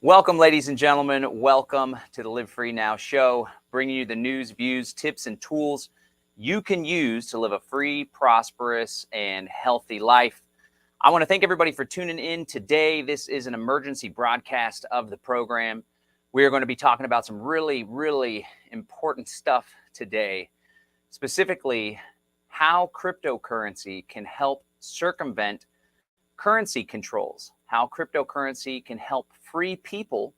Welcome, ladies and gentlemen. Welcome to the Live Free Now show, bringing you the news, views, tips, and tools you can use to live a free, prosperous, and healthy life. I want to thank everybody for tuning in today. This is an emergency broadcast of the program. We are going to be talking about some really important stuff today, specifically how cryptocurrency can help circumvent currency controls, how cryptocurrency can help free people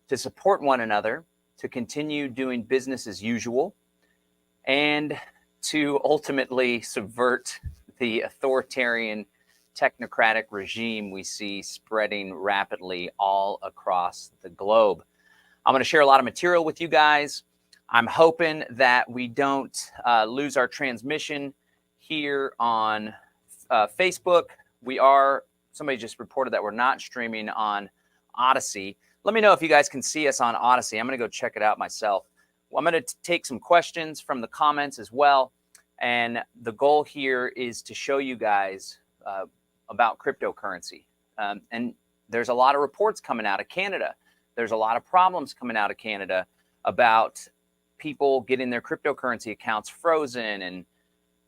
to support one another, to continue doing business as usual, and to ultimately subvert the authoritarian technocratic regime we see spreading rapidly all across the globe. I'm going to share a lot of material with you guys. I'm hoping that we don't lose our transmission here on Facebook. Somebody just reported that we're not streaming on Odyssey. Let me know if you guys can see us on Odyssey. I'm going to go check it out myself. Well, I'm going to take some questions from the comments as well. And the goal here is to show you guys about cryptocurrency. And there's a lot of reports coming out of Canada. There's a lot of problems coming out of Canada about people getting their cryptocurrency accounts frozen and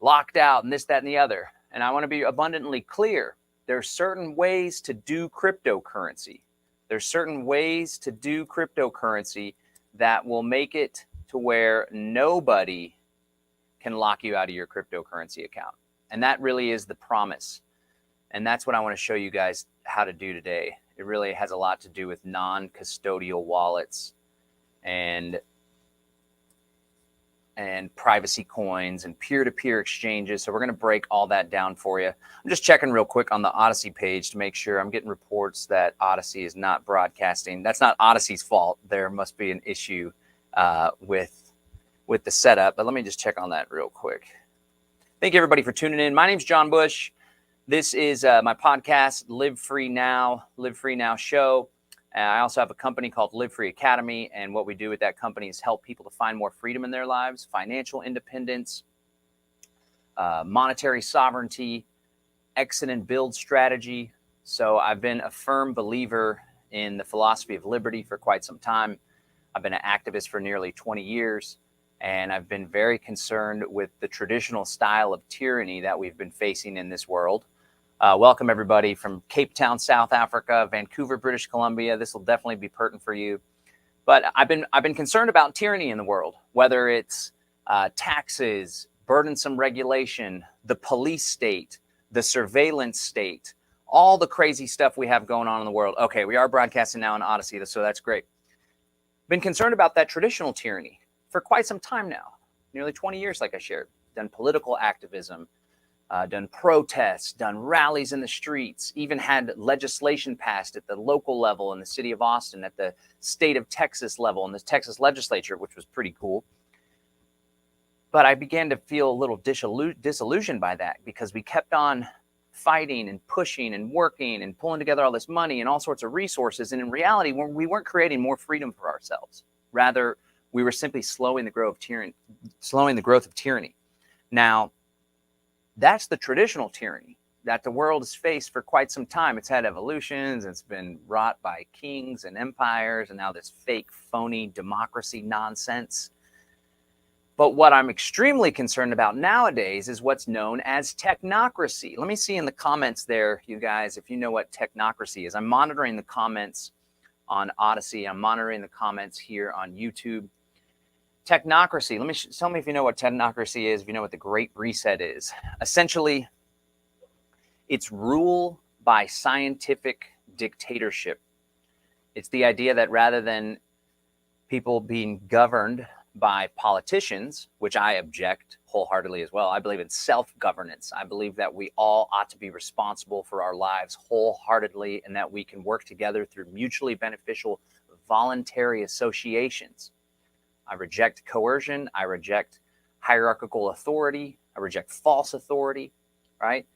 locked out and this, that, and the other. And I want to be abundantly clear. There's certain ways to do cryptocurrency. There's certain ways to do cryptocurrency that will make it to where nobody can lock you out of your cryptocurrency account. And that really is the promise. And that's what I want to show you guys how to do today. It really has a lot to do with non-custodial wallets and privacy coins and peer-to-peer exchanges. So we're going to break all that down for you. I'm just checking real quick on the Odyssey page to make sure. I'm getting reports that Odyssey is not broadcasting. That's not Odyssey's fault. There must be an issue with the setup, but let me just check on that real quick. Thank you, everybody, for tuning in. My name's John Bush. This is my podcast, Live Free Now show. I also have a company called Live Free Academy, and what we do with that company is help people to find more freedom in their lives, financial independence, monetary sovereignty, exit and build strategy. So I've been a firm believer in the philosophy of liberty for quite some time. I've been an activist for nearly 20 years, and I've been very concerned with the traditional style of tyranny that we've been facing in this world. Welcome, everybody, from Cape Town, South Africa, Vancouver, British Columbia. This will definitely be pertinent for you. But I've been concerned about tyranny in the world, whether it's taxes, burdensome regulation, the police state, the surveillance state, all the crazy stuff we have going on in the world. Okay, we are broadcasting now on Odyssey, so that's great. Been concerned about that traditional tyranny for quite some time now, nearly 20 years, like I shared. Done political activism, done protests, done rallies in the streets, even had legislation passed at the local level in the city of Austin, at the state of Texas level in the Texas legislature, which was pretty cool. But I began to feel a little disillusioned by that because we kept on fighting and pushing and working and pulling together all this money and all sorts of resources. And in reality, we weren't creating more freedom for ourselves. Rather, we were simply slowing the growth of tyranny. Now, that's the traditional tyranny that the world has faced for quite some time. It's had evolutions. It's been wrought by kings and empires, and now this fake, phony democracy nonsense. But what I'm extremely concerned about nowadays is what's known as technocracy. Let me see in the comments there, you guys, if you know what technocracy is. I'm monitoring the comments on Odyssey. I'm monitoring the comments here on YouTube. Technocracy. Tell me if you know what technocracy is, if you know what the Great Reset is. Essentially, it's rule by scientific dictatorship. It's the idea that rather than people being governed by politicians, which I object wholeheartedly as well, I believe in self-governance. I believe that we all ought to be responsible for our lives wholeheartedly and that we can work together through mutually beneficial voluntary associations. I reject coercion. I reject hierarchical authority. I reject false authority, right?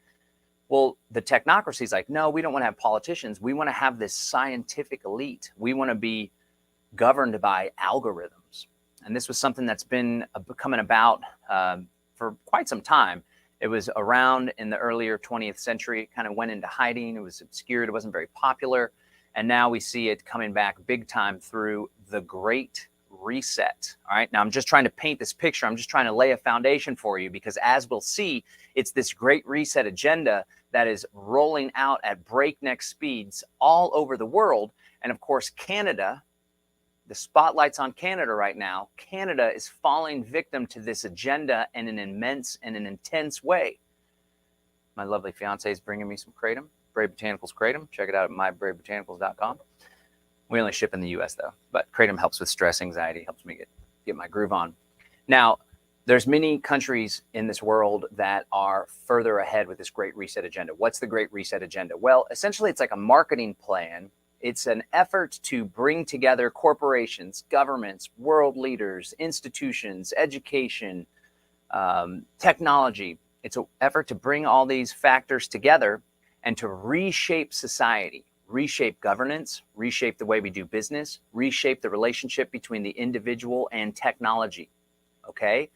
Well, the technocracy is like, no, we don't want to have politicians. We want to have this scientific elite. We want to be governed by algorithms. And this was something that's been coming about for quite some time. It was around in the earlier 20th century. It kind of went into hiding. It was obscured. It wasn't very popular. And now we see it coming back big time through the Great Reset. All right. Now I'm just trying to paint this picture. I'm just trying to lay a foundation for you, because as we'll see, it's this Great Reset agenda that is rolling out at breakneck speeds all over the world. And of course, Canada, the spotlight's on Canada right now. Canada is falling victim to this agenda in an immense and an intense way. My lovely fiance is bringing me some kratom, Brave Botanicals kratom. Check it out at mybravebotanicals.com. We only ship in the US though, but kratom helps with stress, anxiety, helps me get my groove on. Now, there's many countries in this world that are further ahead with this Great Reset agenda. What's the Great Reset agenda? Well, essentially it's like a marketing plan. It's an effort to bring together corporations, governments, world leaders, institutions, education, technology. It's an effort to bring all these factors together and to reshape society, reshape governance, reshape the way we do business, reshape the relationship between the individual and technology. Okay?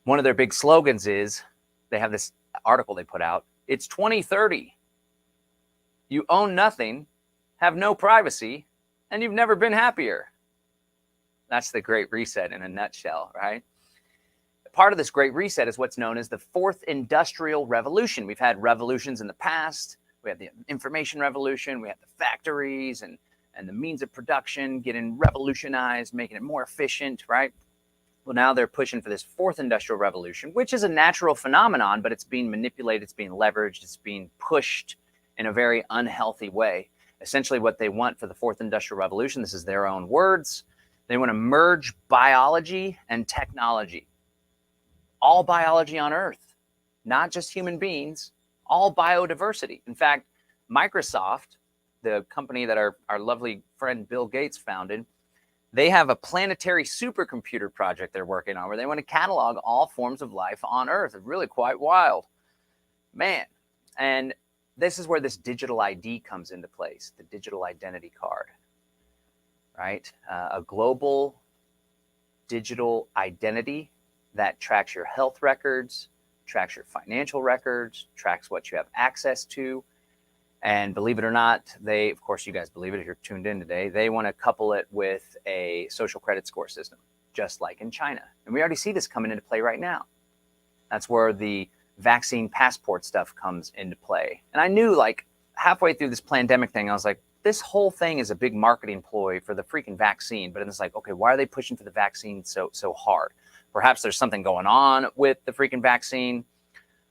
One of their big slogans is, they have this article they put out, it's 2030. You own nothing, have no privacy, and you've never been happier. That's the Great Reset in a nutshell, right? Part of this Great Reset is what's known as the Fourth Industrial Revolution. We've had revolutions in the past. We had the information revolution. We had the factories and the means of production getting revolutionized, making it more efficient, right? Well, now they're pushing for this Fourth Industrial Revolution, which is a natural phenomenon, but it's being manipulated, it's being leveraged, it's being pushed in a very unhealthy way. Essentially what they want for the Fourth Industrial Revolution, this is their own words, they want to merge biology and technology. All biology on Earth, not just human beings, all biodiversity. In fact, Microsoft, the company that our lovely friend Bill Gates founded, they have a planetary supercomputer project they're working on where they want to catalog all forms of life on Earth. It's really quite wild. Man. And this is where this digital ID comes into place, the digital identity card, right? A global digital identity that tracks your health records, tracks your financial records, tracks what you have access to. And believe it or not, they, of course, you guys believe it if you're tuned in today, they want to couple it with a social credit score system, just like in China. And we already see this coming into play right now. That's where the vaccine passport stuff comes into play. And I knew, like, halfway through this pandemic thing, I was like, this whole thing is a big marketing ploy for the freaking vaccine. But it's like, okay, why are they pushing for the vaccine so hard? Perhaps there's something going on with the freaking vaccine.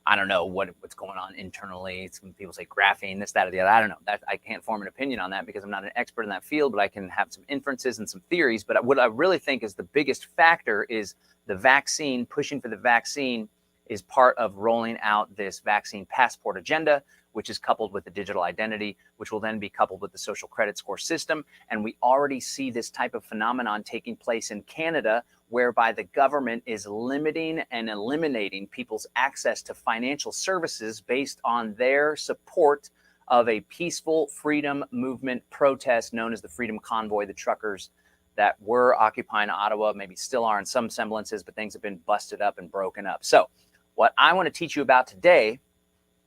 I don't know what's going on internally. Some people say graphene, this, that, or the other. I don't know. I can't form an opinion on that because I'm not an expert in that field, but I can have some inferences and some theories. But what I really think is the biggest factor is the vaccine, pushing for the vaccine is part of rolling out this vaccine passport agenda, which is coupled with the digital identity, which will then be coupled with the social credit score system. And we already see this type of phenomenon taking place in Canada, whereby the government is limiting and eliminating people's access to financial services based on their support of a peaceful freedom movement protest known as the Freedom Convoy, the truckers that were occupying Ottawa, maybe still are in some semblances, but things have been busted up and broken up. So what I want to teach you about today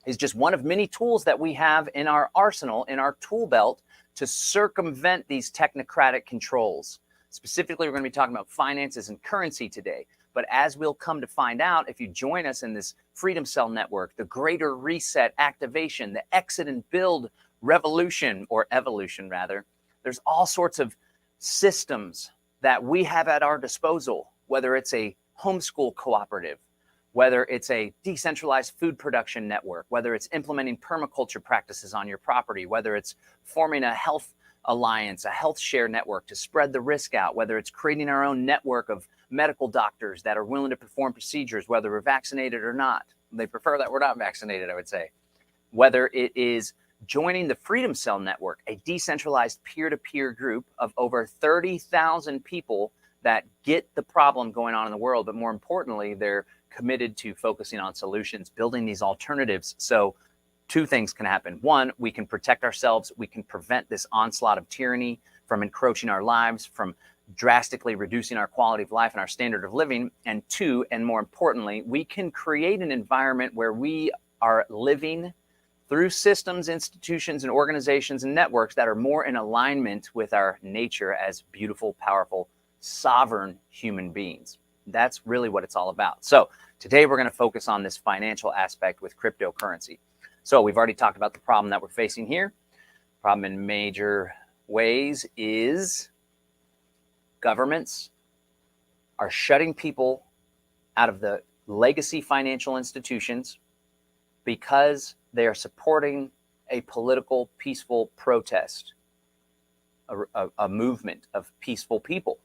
is just one of many tools that we have in our arsenal, in our tool belt, to circumvent these technocratic controls. Specifically, we're going to be talking about finances and currency today. But as we'll come to find out, if you join us in this Freedom Cell network, the Greater Reset activation, the Exit and Build revolution, or evolution rather, there's all sorts of systems that we have at our disposal, whether it's a homeschool cooperative, whether it's a decentralized food production network, whether it's implementing permaculture practices on your property, whether it's forming a health alliance, a health share network to spread the risk out, whether it's creating our own network of medical doctors that are willing to perform procedures, whether we're vaccinated or not. They prefer that we're not vaccinated, I would say. Whether it is joining the Freedom Cell network, a decentralized peer-to-peer group of over 30,000 people that get the problem going on in the world, but more importantly, they're committed to focusing on solutions, building these alternatives. So two things can happen. One, we can protect ourselves. We can prevent this onslaught of tyranny from encroaching our lives, from drastically reducing our quality of life and our standard of living. And two, and more importantly, we can create an environment where we are living through systems, institutions, and organizations and networks that are more in alignment with our nature as beautiful, powerful, sovereign human beings. That's really what it's all about. So today we're going to focus on this financial aspect with cryptocurrency. So we've already talked about the problem that we're facing here. Problem in major ways is governments are shutting people out of the legacy financial institutions because they are supporting a political, peaceful protest, a movement of peaceful people,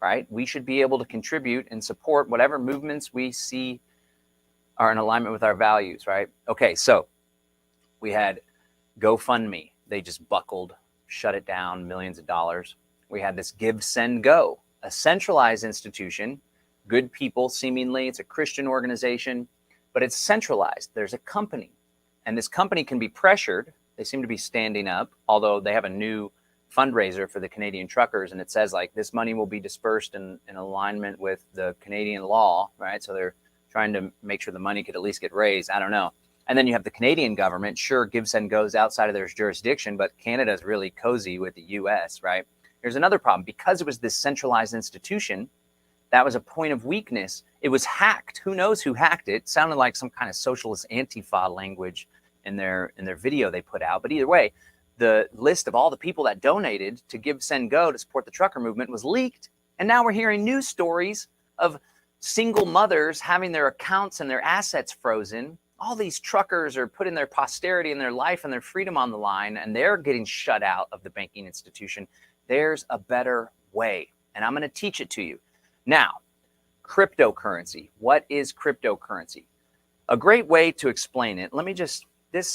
right? We should be able to contribute and support whatever movements we see are in alignment with our values, right? Okay, so we had GoFundMe. They just buckled, shut it down, millions of dollars. We had this Give, Send, Go, a centralized institution, good people, seemingly. It's a Christian organization, but it's centralized. There's a company. And this company can be pressured. They seem to be standing up, although they have a new fundraiser for the Canadian truckers. And it says like this money will be dispersed in alignment with the Canadian law, right? So they're trying to make sure the money could at least get raised. I don't know. And then you have the Canadian government. Sure, Give, Send, Goes outside of their jurisdiction, but Canada's really cozy with the US, right? Here's another problem. Because it was this centralized institution, that was a point of weakness. It was hacked. Who knows who hacked it? It sounded like some kind of socialist Antifa language in their video they put out. But either way, the list of all the people that donated to Give, Send, Go to support the trucker movement was leaked. And now we're hearing news stories of single mothers having their accounts and their assets frozen. All these truckers are putting their posterity and their life and their freedom on the line, and they're getting shut out of the banking institution. There's a better way, and I'm going to teach it to you. Now, cryptocurrency. What is cryptocurrency? A great way to explain it,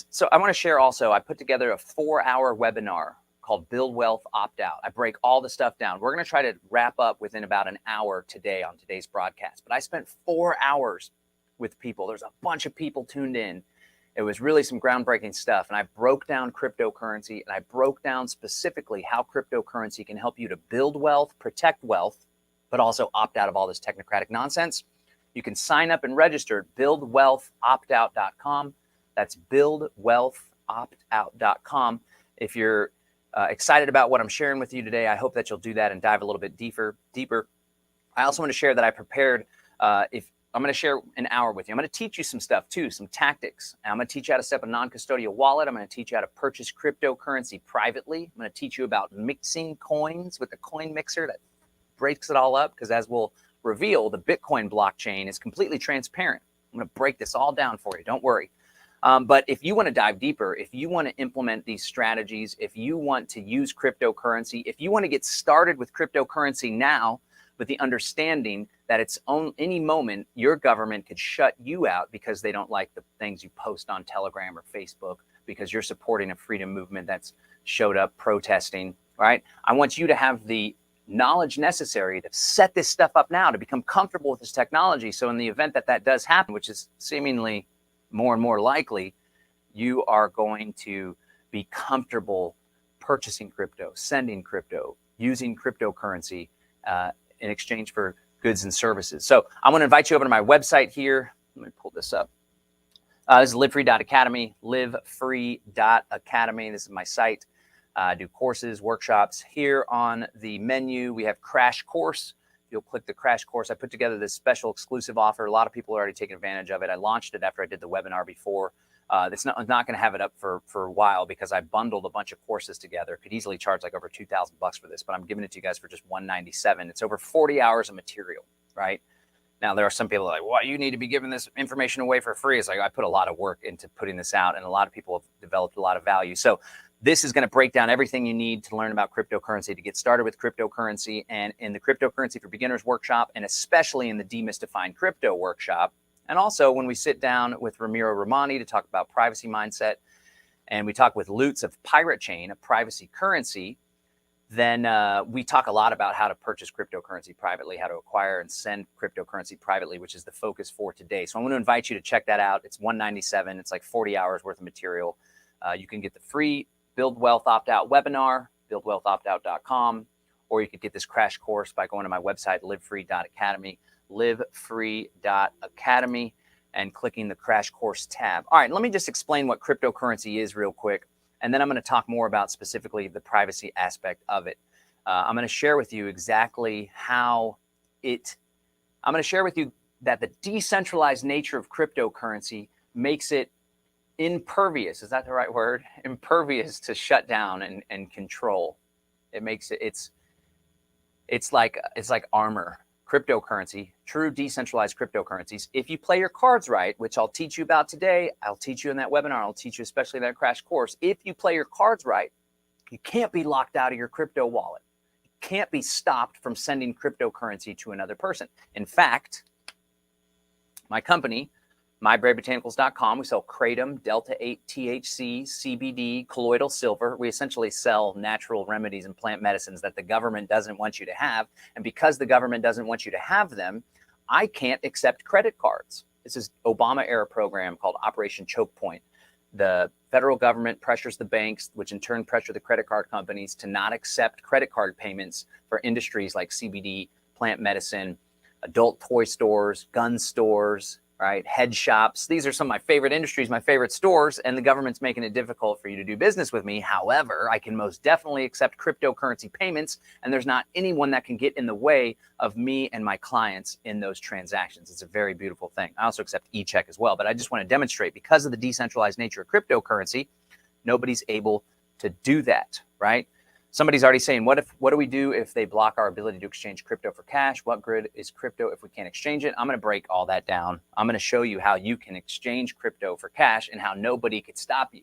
so I want to share also, I put together a 4-hour webinar called Build Wealth Opt-Out. I break all the stuff down. We're going to try to wrap up within about an hour today on today's broadcast. But I spent 4 hours with people. There's a bunch of people tuned in. It was really some groundbreaking stuff. And I broke down cryptocurrency, and I broke down specifically how cryptocurrency can help you to build wealth, protect wealth, but also opt out of all this technocratic nonsense. You can sign up and register at buildwealthoptout.com. That's buildwealthoptout.com. If you're excited about what I'm sharing with you today, I hope that you'll do that and dive a little bit deeper. I also want to share that I prepared, if I'm going to share an hour with you. I'm going to teach you some stuff too, some tactics. I'm going to teach you how to set up a non-custodial wallet. I'm going to teach you how to purchase cryptocurrency privately. I'm going to teach you about mixing coins with the coin mixer that breaks it all up, because as we'll reveal, the Bitcoin blockchain is completely transparent. I'm going to break this all down for you. Don't worry. But if you want to dive deeper, if you want to implement these strategies, if you want to use cryptocurrency, if you want to get started with cryptocurrency now with the understanding that it's on any moment your government could shut you out because they don't like the things you post on Telegram or Facebook because you're supporting a freedom movement that's showed up protesting, right? I want you to have the knowledge necessary to set this stuff up now, to become comfortable with this technology. So in the event that that does happen, which is seemingly more and more likely, you are going to be comfortable purchasing crypto, sending crypto, using cryptocurrency in exchange for goods and services. So I want to invite you over to my website here. Let me pull this up. This is livefree.academy, livefree.academy. This is my site. I do courses, workshops. Here on the menu, we have Crash Course. You'll click the Crash Course. I put together this special exclusive offer. A lot of people are already taking advantage of it. I launched it after I did the webinar before. It's not going to have it up for a while because I bundled a bunch of courses together. Could easily charge like over $2,000 for this, but I'm giving it to you guys for just $197. It's over 40 hours of material, right? Now, there are some people like, well, you need to be giving this information away for free. It's like, I put a lot of work into putting this out, and a lot of people have developed a lot of value. So this is going to break down everything you need to learn about cryptocurrency, to get started with cryptocurrency. And in the Cryptocurrency for Beginners workshop, and especially in the Demystifying Crypto workshop, and also when we sit down with Ramiro Romani to talk about privacy mindset, and we talk with Lutz of Pirate Chain, a privacy currency, then we talk a lot about how to purchase cryptocurrency privately, how to acquire and send cryptocurrency privately, which is the focus for today. So I want to invite you to check that out. It's $197. It's like 40 hours worth of material. You can get the free Build Wealth Opt-Out webinar, buildwealthoptout.com, or you could get this crash course by going to my website, livefree.academy, livefree.academy. and clicking the Crash Course tab. All right, let me just explain what cryptocurrency is real quick, and then I'm going to talk more about specifically the privacy aspect of it. I'm going to share with you exactly how I'm going to share with you that the decentralized nature of cryptocurrency makes it impervious. Is that the right word? Impervious to shut down and control. It makes it's like armor. Cryptocurrency, true decentralized cryptocurrencies. If you play your cards right, which I'll teach you about today, I'll teach you in that webinar, I'll teach you especially in that crash course. If you play your cards right, you can't be locked out of your crypto wallet. You can't be stopped from sending cryptocurrency to another person. In fact, my company, mybrainbotanicals.com, we sell kratom, delta-8 THC, CBD, colloidal silver. We essentially sell natural remedies and plant medicines that the government doesn't want you to have. And because the government doesn't want you to have them, I can't accept credit cards. This is Obama-era program called Operation Choke Point. The federal government pressures the banks, which in turn pressure the credit card companies to not accept credit card payments for industries like CBD, plant medicine, adult toy stores, gun stores, right? Head shops. These are some of my favorite industries, my favorite stores, and the government's making it difficult for you to do business with me. However, I can most definitely accept cryptocurrency payments, and there's not anyone that can get in the way of me and my clients in those transactions. It's a very beautiful thing. I also accept e-check as well, but I just want to demonstrate because of the decentralized nature of cryptocurrency, nobody's able to do that, right? Somebody's already saying, what do we do if they block our ability to exchange crypto for cash? What good is crypto if we can't exchange it? I'm going to break all that down. I'm going to show you how you can exchange crypto for cash and how nobody could stop you.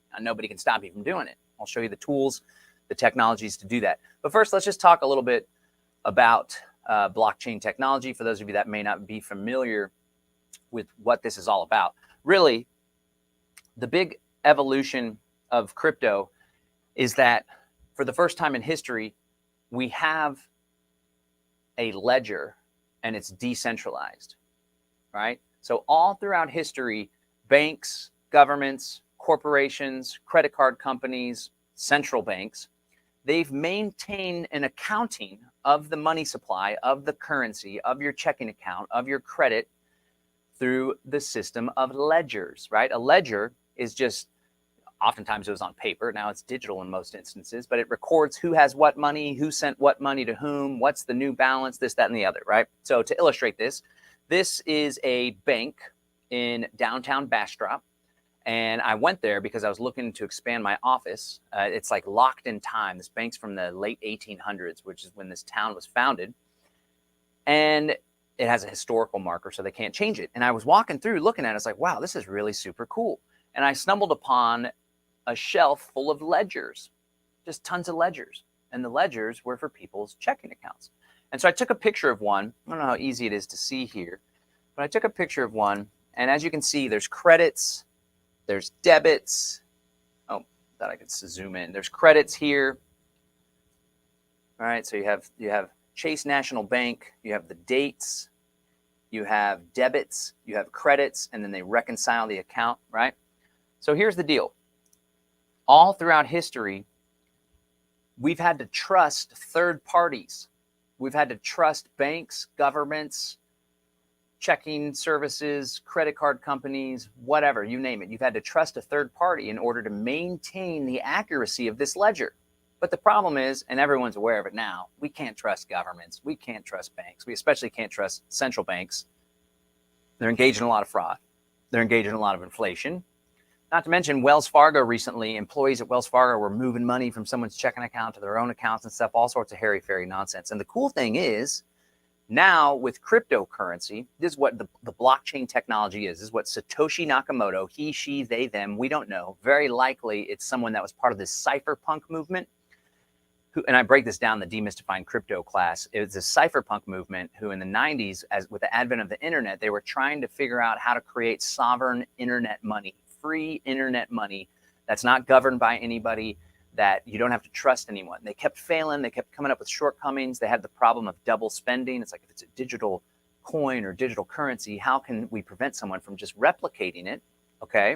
How nobody can stop you from doing it. I'll show you the tools, the technologies to do that. But first, let's just talk a little bit about blockchain technology for those of you that may not be familiar with what this is all about. Really, the big evolution of crypto is that for the first time in history, we have a ledger and it's decentralized, right? So all throughout history, banks, governments, corporations, credit card companies, central banks, they've maintained an accounting of the money supply, of the currency, of your checking account, of your credit through the system of ledgers, right? A ledger is just, oftentimes it was on paper. Now it's digital in most instances, but it records who has what money, who sent what money to whom, what's the new balance, this, that, and the other, right? So to illustrate this, this is a bank in downtown Bastrop. And I went there because I was looking to expand my office. It's like locked in time. This bank's from the late 1800s, which is when this town was founded. And it has a historical marker, so they can't change it. And I was walking through looking at it. I was like, wow, this is really super cool. And I stumbled upon a shelf full of ledgers, just tons of ledgers. And the ledgers were for people's checking accounts. And so I took a picture of one. I don't know how easy it is to see here, but I took a picture of one. And as you can see, there's credits, there's debits. Oh, thought I could zoom in. There's credits here. All right, so you have Chase National Bank, you have the dates, you have debits, you have credits, and then they reconcile the account, right? So here's the deal. All throughout history, we've had to trust third parties. We've had to trust banks, governments, checking services, credit card companies, whatever, you name it. You've had to trust a third party in order to maintain the accuracy of this ledger. But the problem is, and everyone's aware of it now, we can't trust governments. We can't trust banks. We especially can't trust central banks. They're engaged in a lot of fraud. They're engaged in a lot of inflation. Not to mention Wells Fargo recently, employees at Wells Fargo were moving money from someone's checking account to their own accounts and stuff, all sorts of hairy-fairy nonsense. And the cool thing is, now with cryptocurrency, this is what the blockchain technology is. This is what Satoshi Nakamoto, he, she, they, them, we don't know. Very likely it's someone that was part of this cypherpunk movement. And I break this down in the Demystifying Crypto class. It was a cypherpunk movement who in the 90s, with the advent of the internet, they were trying to figure out how to create sovereign internet money, free internet money that's not governed by anybody, that you don't have to trust anyone. They kept failing. They kept coming up with shortcomings. They had the problem of double spending. It's like, if it's a digital coin or digital currency, how can we prevent someone from just replicating it? Okay.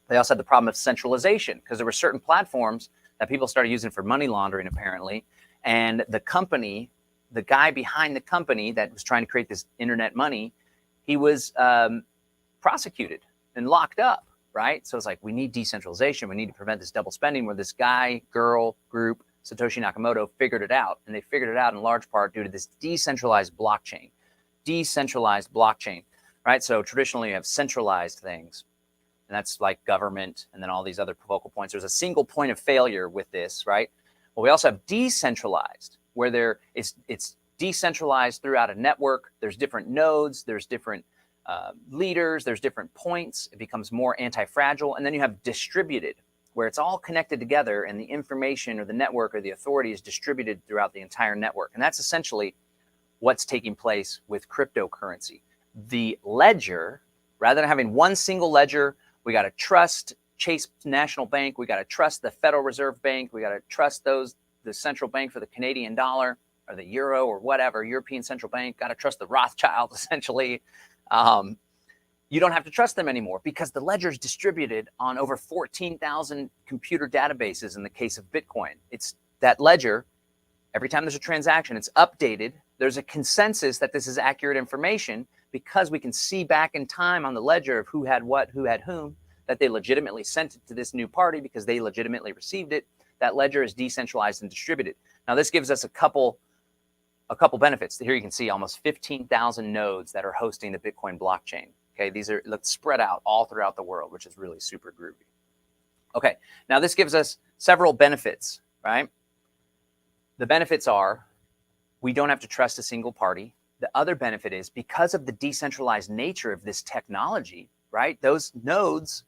They also had the problem of centralization, because there were certain platforms that people started using for money laundering, apparently. And the company, the guy behind the company that was trying to create this internet money, he was prosecuted and locked up, right? So it's like, we need decentralization. We need to prevent this double spending, where this guy, girl, group, Satoshi Nakamoto, figured it out. And they figured it out in large part due to this decentralized blockchain. Decentralized blockchain, right? So traditionally you have centralized things, and that's like government and then all these other focal points. There's a single point of failure with this, right? Well, we also have decentralized, where it's decentralized throughout a network. There's different nodes, there's different leaders, there's different points. It becomes more anti-fragile. And then you have distributed, where it's all connected together and the information or the network or the authority is distributed throughout the entire network. And that's essentially what's taking place with cryptocurrency. The ledger, rather than having one single ledger, we got to trust Chase National Bank, we got to trust the Federal Reserve Bank, we got to trust the central bank for the Canadian dollar or the euro or whatever, European Central Bank, got to trust the Rothschild, essentially. You don't have to trust them anymore because the ledger is distributed on over 14,000 computer databases in the case of Bitcoin. It's that ledger, every time there's a transaction, it's updated. There's a consensus that this is accurate information because we can see back in time on the ledger of who had what, who had whom, that they legitimately sent it to this new party because they legitimately received it. That ledger is decentralized and distributed. Now, this gives us a couple benefits. Here you can see almost 15,000 nodes that are hosting the Bitcoin blockchain. Okay, these are spread out all throughout the world, which is really super groovy. Okay, now this gives us several benefits, right? The benefits are we don't have to trust a single party. The other benefit is because of the decentralized nature of this technology, right? Those nodes,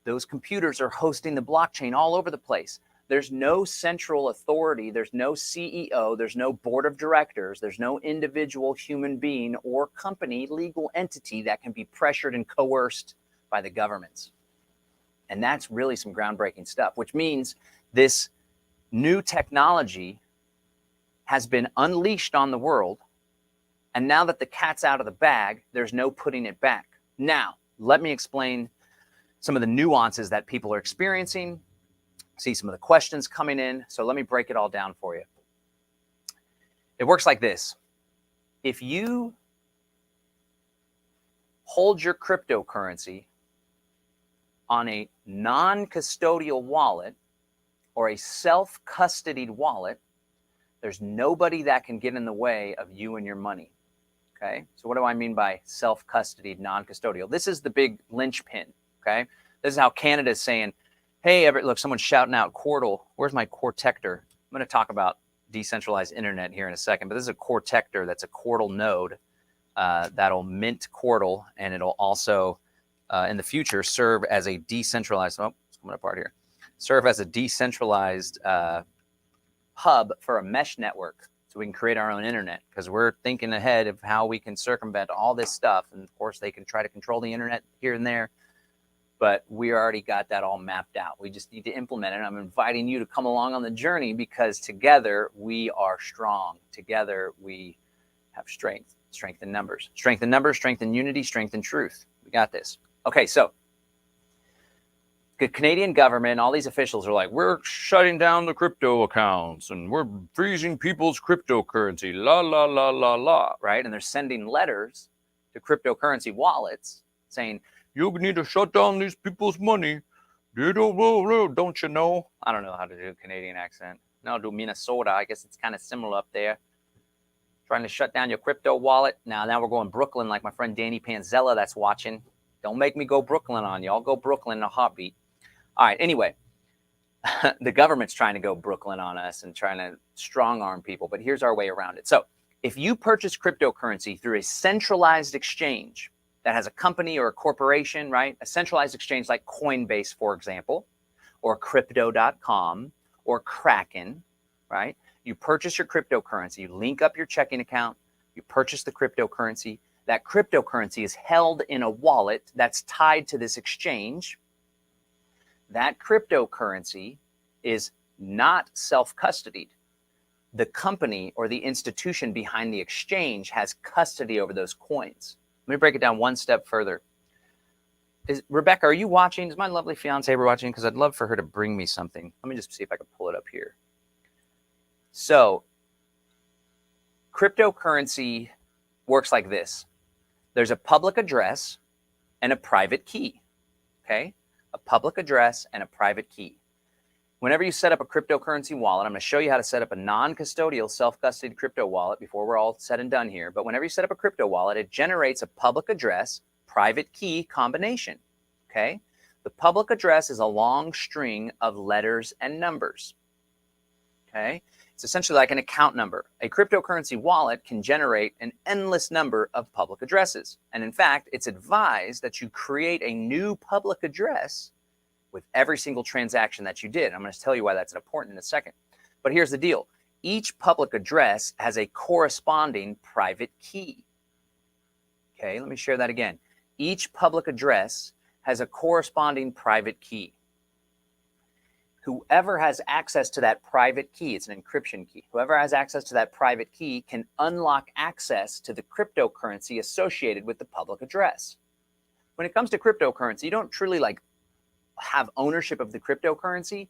those computers are hosting the blockchain all over the place. There's no central authority. There's no CEO. There's no board of directors. There's no individual human being or company, legal entity that can be pressured and coerced by the governments. And that's really some groundbreaking stuff, which means this new technology has been unleashed on the world. And now that the cat's out of the bag, there's no putting it back. Now, let me explain some of the nuances that people are experiencing, see some of the questions coming in. So let me break it all down for you. It works like this. If you hold your cryptocurrency on a non-custodial wallet or a self-custodied wallet, there's nobody that can get in the way of you and your money. Okay, so what do I mean by self-custodied, non-custodial? This is the big linchpin. Okay, this is how Canada is saying, hey, look, someone's shouting out Quartal. Where's my Cortector? I'm going to talk about decentralized internet here in a second, but this is a Cortector that's a Quartal node that'll mint Quartal, and it'll also, in the future, serve as a decentralized, oh, it's coming apart here, serve as a decentralized hub for a mesh network so we can create our own internet, because we're thinking ahead of how we can circumvent all this stuff. And of course, they can try to control the internet here and there, but we already got that all mapped out. We just need to implement it. I'm inviting you to come along on the journey because together we are strong. Together we have strength, strength in numbers, strength in numbers, strength in unity, strength in truth. We got this. Okay, so the Canadian government, all these officials are like, we're shutting down the crypto accounts and we're freezing people's cryptocurrency, la, la, la, la, la, right? And they're sending letters to cryptocurrency wallets saying, you need to shut down these people's money. They don't you know? I don't know how to do a Canadian accent. No, I'll do Minnesota. I guess it's kind of similar up there. Trying to shut down your crypto wallet. Now we're going Brooklyn like my friend Danny Panzella that's watching. Don't make me go Brooklyn on you. I'll go Brooklyn in a heartbeat. All right, anyway, the government's trying to go Brooklyn on us and trying to strong arm people, but here's our way around it. So if you purchase cryptocurrency through a centralized exchange that has a company or a corporation, right? A centralized exchange like Coinbase, for example, or crypto.com or Kraken, right? You purchase your cryptocurrency, you link up your checking account, you purchase the cryptocurrency. That cryptocurrency is held in a wallet that's tied to this exchange. That cryptocurrency is not self-custodied. The company or the institution behind the exchange has custody over those coins. Let me break it down one step further. Rebecca, are you watching? Is my lovely fiance ever watching? Because I'd love for her to bring me something. Let me just see if I can pull it up here. So cryptocurrency works like this. There's a public address and a private key, okay? A public address and a private key. Whenever you set up a cryptocurrency wallet, I'm going to show you how to set up a non-custodial self-custodied crypto wallet before we're all said and done here. But whenever you set up a crypto wallet, it generates a public address, private key combination, okay? The public address is a long string of letters and numbers, okay? It's essentially like an account number. A cryptocurrency wallet can generate an endless number of public addresses. And in fact, it's advised that you create a new public address with every single transaction that you did. I'm going to tell you why that's important in a second. But here's the deal. Each public address has a corresponding private key. Okay, let me share that again. Each public address has a corresponding private key. Whoever has access to that private key, it's an encryption key, whoever has access to that private key can unlock access to the cryptocurrency associated with the public address. When it comes to cryptocurrency, you don't truly have ownership of the cryptocurrency.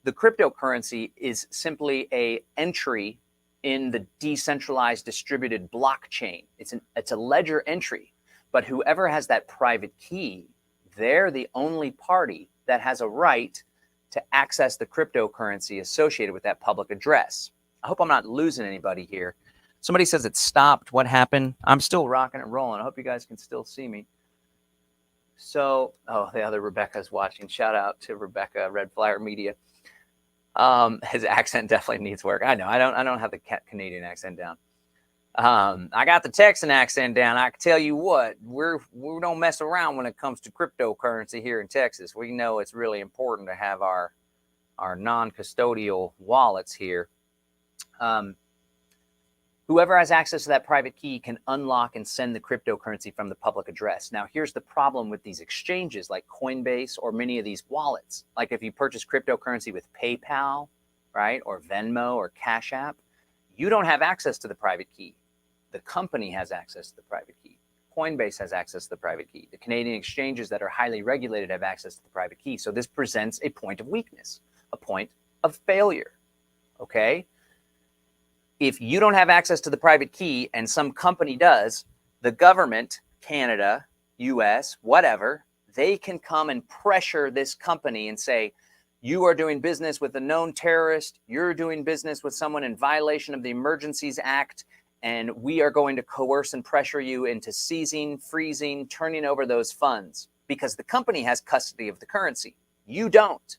The cryptocurrency is simply an entry in the decentralized distributed blockchain. It's a ledger entry, but whoever has that private key, they're the only party that has a right to access the cryptocurrency associated with that public address. I hope I'm not losing anybody here. Somebody says it stopped. What happened? I'm still rocking and rolling. I hope you guys can still see me. So, the other Rebecca's watching. Shout out to Rebecca, Red Flyer Media. His accent definitely needs work. I know. I don't have the Canadian accent down. I got the Texan accent down. I can tell you what, we don't mess around when it comes to cryptocurrency here in Texas. We know it's really important to have our non-custodial wallets here. Whoever has access to that private key can unlock and send the cryptocurrency from the public address. Now, here's the problem with these exchanges like Coinbase or many of these wallets. Like if you purchase cryptocurrency with PayPal, right, or Venmo or Cash App, you don't have access to the private key. The company has access to the private key. Coinbase has access to the private key. The Canadian exchanges that are highly regulated have access to the private key. So this presents a point of weakness, a point of failure, okay? If you don't have access to the private key and some company does, the government, Canada, US, whatever, they can come and pressure this company and say, you are doing business with a known terrorist, you're doing business with someone in violation of the Emergencies Act, and we are going to coerce and pressure you into seizing, freezing, turning over those funds because the company has custody of the currency. You don't.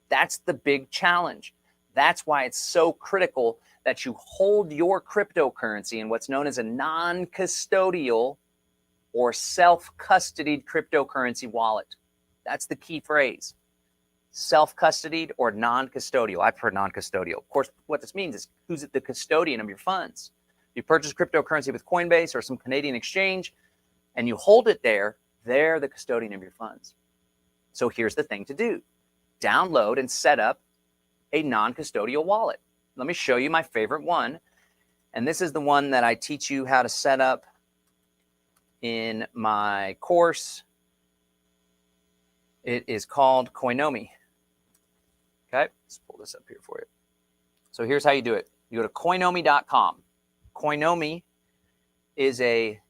That's the big challenge. That's why it's so critical that you hold your cryptocurrency in what's known as a non-custodial or self-custodied cryptocurrency wallet. That's the key phrase. Self-custodied or non-custodial. I prefer non-custodial. Of course, what this means is who's the custodian of your funds. You purchase cryptocurrency with Coinbase or some Canadian exchange, and you hold it there, they're the custodian of your funds. So here's the thing to do. Download and set up a non-custodial wallet. Let me show you my favorite one. And this is the one that I teach you how to set up in my course. It is called Coinomi. Okay, let's pull this up here for you. So here's how you do it. You go to coinomi.com. Coinomi is a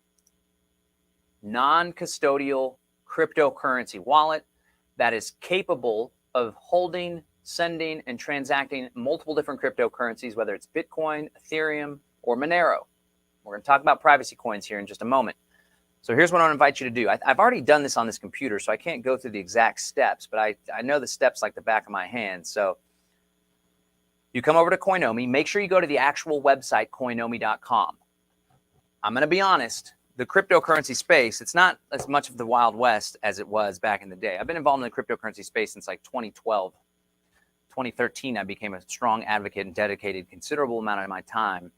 non-custodial cryptocurrency wallet that is capable of holding, sending, and transacting multiple different cryptocurrencies, whether it's Bitcoin, Ethereum, or Monero. We're going to talk about privacy coins here in just a moment. So here's what I want to invite you to do. I've already done this on this computer, so I can't go through the exact steps, but I know the steps like the back of my hand. So you come over to Coinomi. Make sure you go to the actual website, coinomi.com. I'm going to be honest. The cryptocurrency space, it's not as much of the Wild West as it was back in the day. I've been involved in the cryptocurrency space since like 2012. 2013, I became a strong advocate and dedicated considerable amount of my time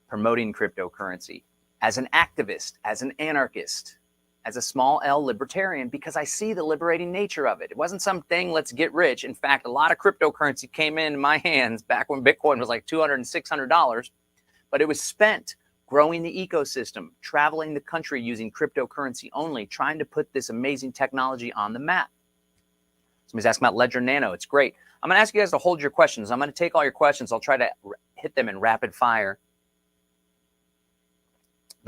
promoting cryptocurrency as an activist, as an anarchist, as a small L libertarian, because I see the liberating nature of it. It wasn't something, let's get rich. In fact, a lot of cryptocurrency came in my hands back when Bitcoin was like $200 and $600, but it was spent growing the ecosystem, traveling the country using cryptocurrency only, trying to put this amazing technology on the map. Somebody's asking about Ledger Nano. It's great. I'm going to ask you guys to hold your questions. I'm going to take all your questions. I'll try to hit them in rapid fire.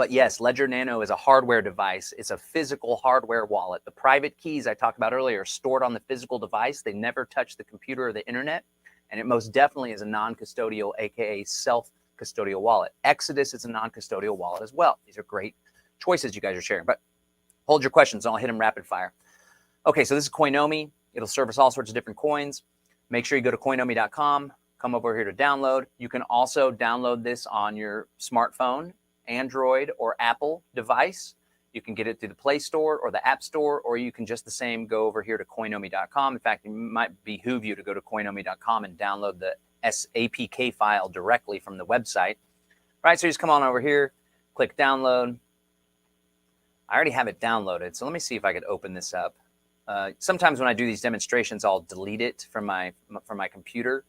But yes, Ledger Nano is a hardware device. It's a physical hardware wallet. The private keys I talked about earlier are stored on the physical device. They never touch the computer or the internet. And it most definitely is a non-custodial, aka self-custodial wallet. Exodus is a non-custodial wallet as well. These are great choices you guys are sharing. But hold your questions and I'll hit them rapid fire. Okay, so this is Coinomi. It'll service all sorts of different coins. Make sure you go to coinomi.com, come over here to download. You can also download this on your smartphone, Android or Apple device. You can get it through the Play Store or the App Store, or you can just the same go over here to coinomi.com. In fact, it might behoove you to go to coinomi.com and download the APK file directly from the website. All right, so you just come on over here, click download. I already have it downloaded, so let me see if I could open this up. Sometimes when I do these demonstrations, I'll delete it from my computer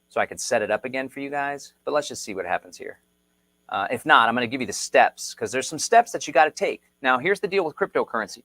so I can set it up again for you guys. But let's just see what happens here. If not, I'm going to give you the steps because there's some steps that you got to take. Now, here's the deal with cryptocurrency.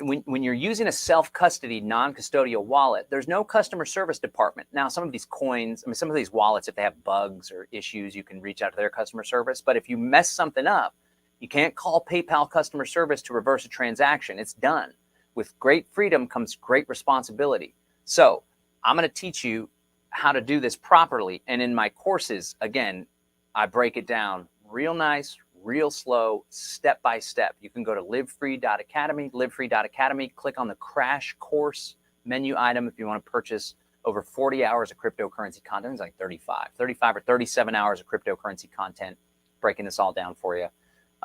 When you're using a self-custody, non-custodial wallet, there's no customer service department. Now, some of these coins, I mean, some of these wallets, if they have bugs or issues, you can reach out to their customer service. But if you mess something up, you can't call PayPal customer service to reverse a transaction. It's done. With great freedom comes great responsibility. So I'm going to teach you how to do this properly. And in my courses, again, I break it down real nice, real slow, step by step. You can go to livefree.academy, livefree.academy, click on the crash course menu item if you want to purchase over 40 hours of cryptocurrency content. It's like 35 or 37 hours of cryptocurrency content, breaking this all down for you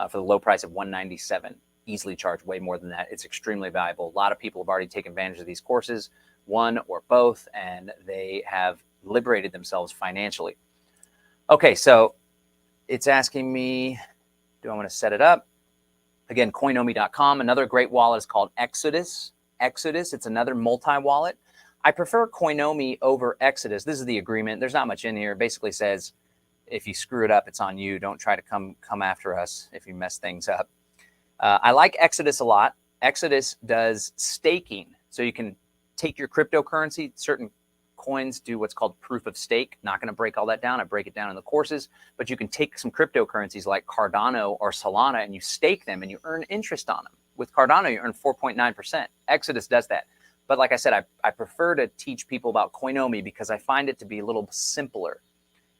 for the low price of $197. Easily charge way more than that. It's extremely valuable. A lot of people have already taken advantage of these courses, one or both, and they have liberated themselves financially. Okay, so it's asking me, do I want to set it up? Again, coinomi.com. Another great wallet is called Exodus. Exodus, it's another multi-wallet. I prefer Coinomi over Exodus. This is the agreement. There's not much in here. It basically says, if you screw it up, it's on you. Don't try to come after us if you mess things up. I like Exodus a lot. Exodus does staking. So you can take your cryptocurrency. Certain coins do what's called proof of stake. Not going to break all that down. I break it down in the courses. But you can take some cryptocurrencies like Cardano or Solana and you stake them and you earn interest on them. With Cardano, you earn 4.9%. Exodus does that. But like I said, I prefer to teach people about Coinomi because I find it to be a little simpler,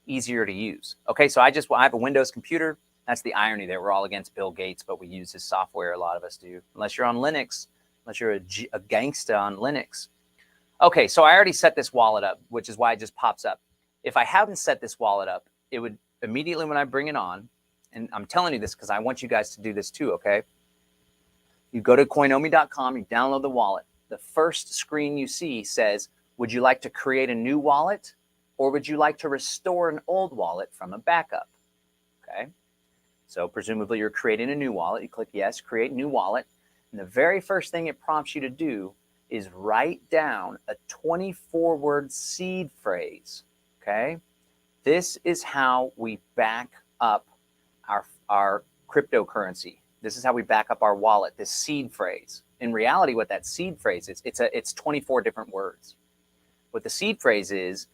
easier to use. Okay, so I have a Windows computer. That's the irony there. We're all against Bill Gates, but we use his software. A lot of us do, unless you're on Linux, unless you're a gangsta on Linux. Okay, so I already set this wallet up, which is why it just pops up. If I haven't set this wallet up, it would immediately when I bring it on, and I'm telling you this because I want you guys to do this too, okay? You go to coinomi.com, you download the wallet. The first screen you see says, would you like to create a new wallet or would you like to restore an old wallet from a backup? Okay. So presumably you're creating a new wallet. You click yes, create new wallet. And the very first thing it prompts you to do is write down a 24-word seed phrase, okay? This is how we back up our cryptocurrency. This is how we back up our wallet, this seed phrase. In reality, what that seed phrase is, it's 24 different words. What the seed phrase is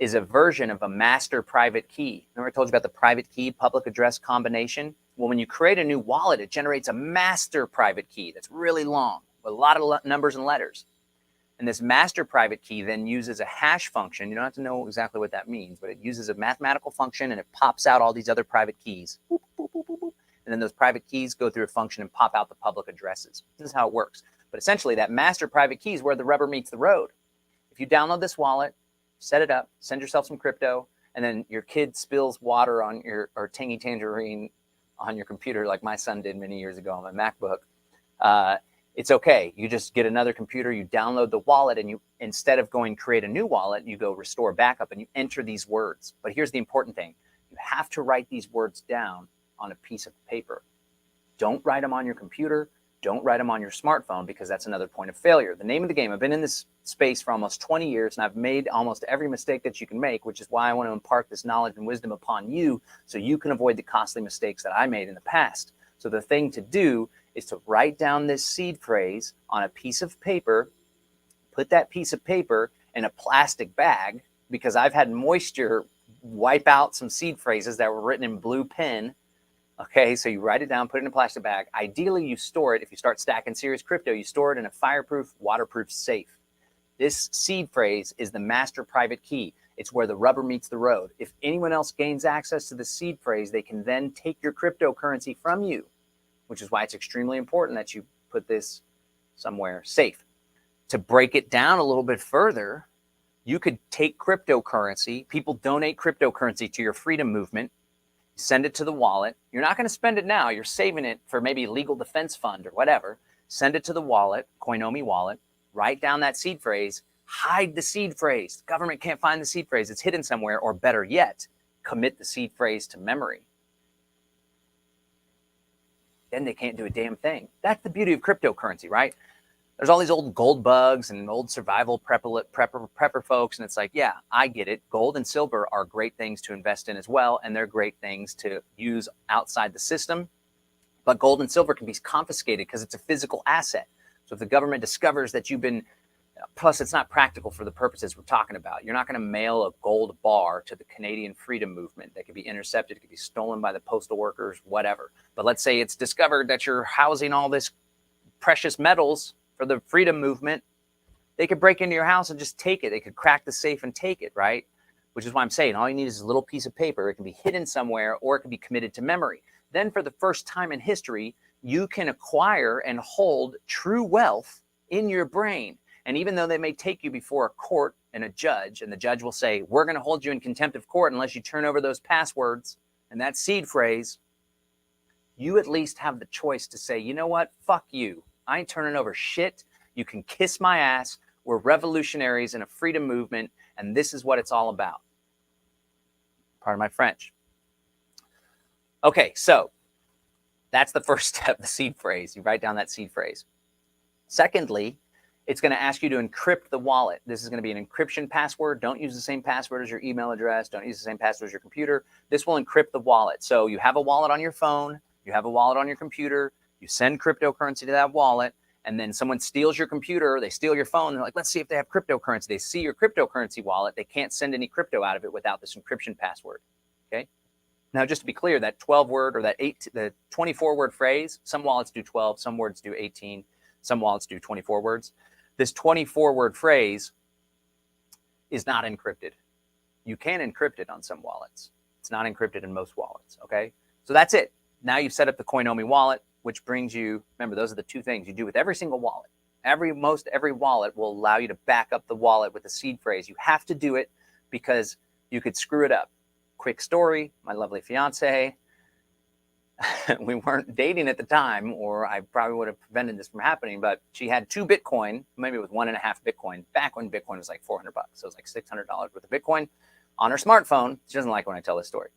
a version of a master private key. Remember I told you about the private key public address combination? Well, when you create a new wallet, it generates a master private key that's really long with a lot of numbers and letters. And this master private key then uses a hash function. You don't have to know exactly what that means, but it uses a mathematical function and it pops out all these other private keys. Boop, boop, boop, boop, boop. And then those private keys go through a function and pop out the public addresses. This is how it works. But essentially that master private key is where the rubber meets the road. If you download this wallet, set it up, send yourself some crypto, and then your kid spills water on or tangy tangerine on your computer like my son did many years ago on my MacBook, it's okay. You just get another computer, you download the wallet, and you, instead of going create a new wallet, you go restore backup and you enter these words. But here's the important thing. You have to write these words down on a piece of paper. Don't write them on your computer. Don't write them on your smartphone because that's another point of failure. The name of the game, I've been in this space for almost 20 years and I've made almost every mistake that you can make, which is why I want to impart this knowledge and wisdom upon you so you can avoid the costly mistakes that I made in the past. So the thing to do is to write down this seed phrase on a piece of paper, put that piece of paper in a plastic bag because I've had moisture wipe out some seed phrases that were written in blue pen Okay, so you write it down, put it in a plastic bag. Ideally, you store it. If you start stacking serious crypto, you store it in a fireproof, waterproof safe. This seed phrase is the master private key. It's where the rubber meets the road. If anyone else gains access to the seed phrase, they can then take your cryptocurrency from you, which is why it's extremely important that you put this somewhere safe. To break it down a little bit further, you could take cryptocurrency. People donate cryptocurrency to your freedom movement. Send it to the wallet. You're not going to spend it now. You're saving it for maybe legal defense fund or whatever. Send it to the wallet, Coinomi wallet. Write down that seed phrase. Hide the seed phrase. The government can't find the seed phrase. It's hidden somewhere, or better yet, commit the seed phrase to memory. Then they can't do a damn thing. That's the beauty of cryptocurrency, right? There's all these old gold bugs and old survival prepper folks, and it's like, yeah, I get it. Gold and silver are great things to invest in as well, and they're great things to use outside the system. But gold and silver can be confiscated because it's a physical asset. So if the government discovers that you've been, plus it's not practical for the purposes we're talking about. You're not going to mail a gold bar to the Canadian freedom movement. That could be intercepted, it could be stolen by the postal workers, whatever. But let's say it's discovered that you're housing all this precious metals for the freedom movement. They could break into your house and just take it. They could crack the safe and take it, right? Which is why I'm saying all you need is a little piece of paper. It can be hidden somewhere, or it can be committed to memory. Then for the first time in history, you can acquire and hold true wealth in your brain. And even though they may take you before a court and a judge, and the judge will say, we're going to hold you in contempt of court unless you turn over those passwords and that seed phrase, you at least have the choice to say, you know what, fuck you. I ain't turning over shit. You can kiss my ass. We're revolutionaries in a freedom movement, and this is what it's all about. Pardon my French. Okay, so that's the first step, the seed phrase. You write down that seed phrase. Secondly, it's going to ask you to encrypt the wallet. This is going to be an encryption password. Don't use the same password as your email address. Don't use the same password as your computer. This will encrypt the wallet. So you have a wallet on your phone. You have a wallet on your computer. You send cryptocurrency to that wallet, and then someone steals your computer, they steal your phone, they're like, let's see if they have cryptocurrency. They see your cryptocurrency wallet. They can't send any crypto out of it without this encryption password, okay? Now, just to be clear, that 12-word or the 24-word phrase, some wallets do 12, some words do 18, some wallets do 24 words. This 24-word phrase is not encrypted. You can encrypt it on some wallets. It's not encrypted in most wallets, okay? So that's it. Now you've set up the Coinomi wallet, which brings you, remember, those are the two things you do with every single wallet. Every wallet will allow you to back up the wallet with the seed phrase. You have to do it because you could screw it up. Quick story, my lovely fiance, we weren't dating at the time, or I probably would have prevented this from happening, but she had 2 Bitcoin, maybe it was 1.5 Bitcoin, back when Bitcoin was like $400. So it was like $600 worth of Bitcoin on her smartphone. She doesn't like when I tell this story.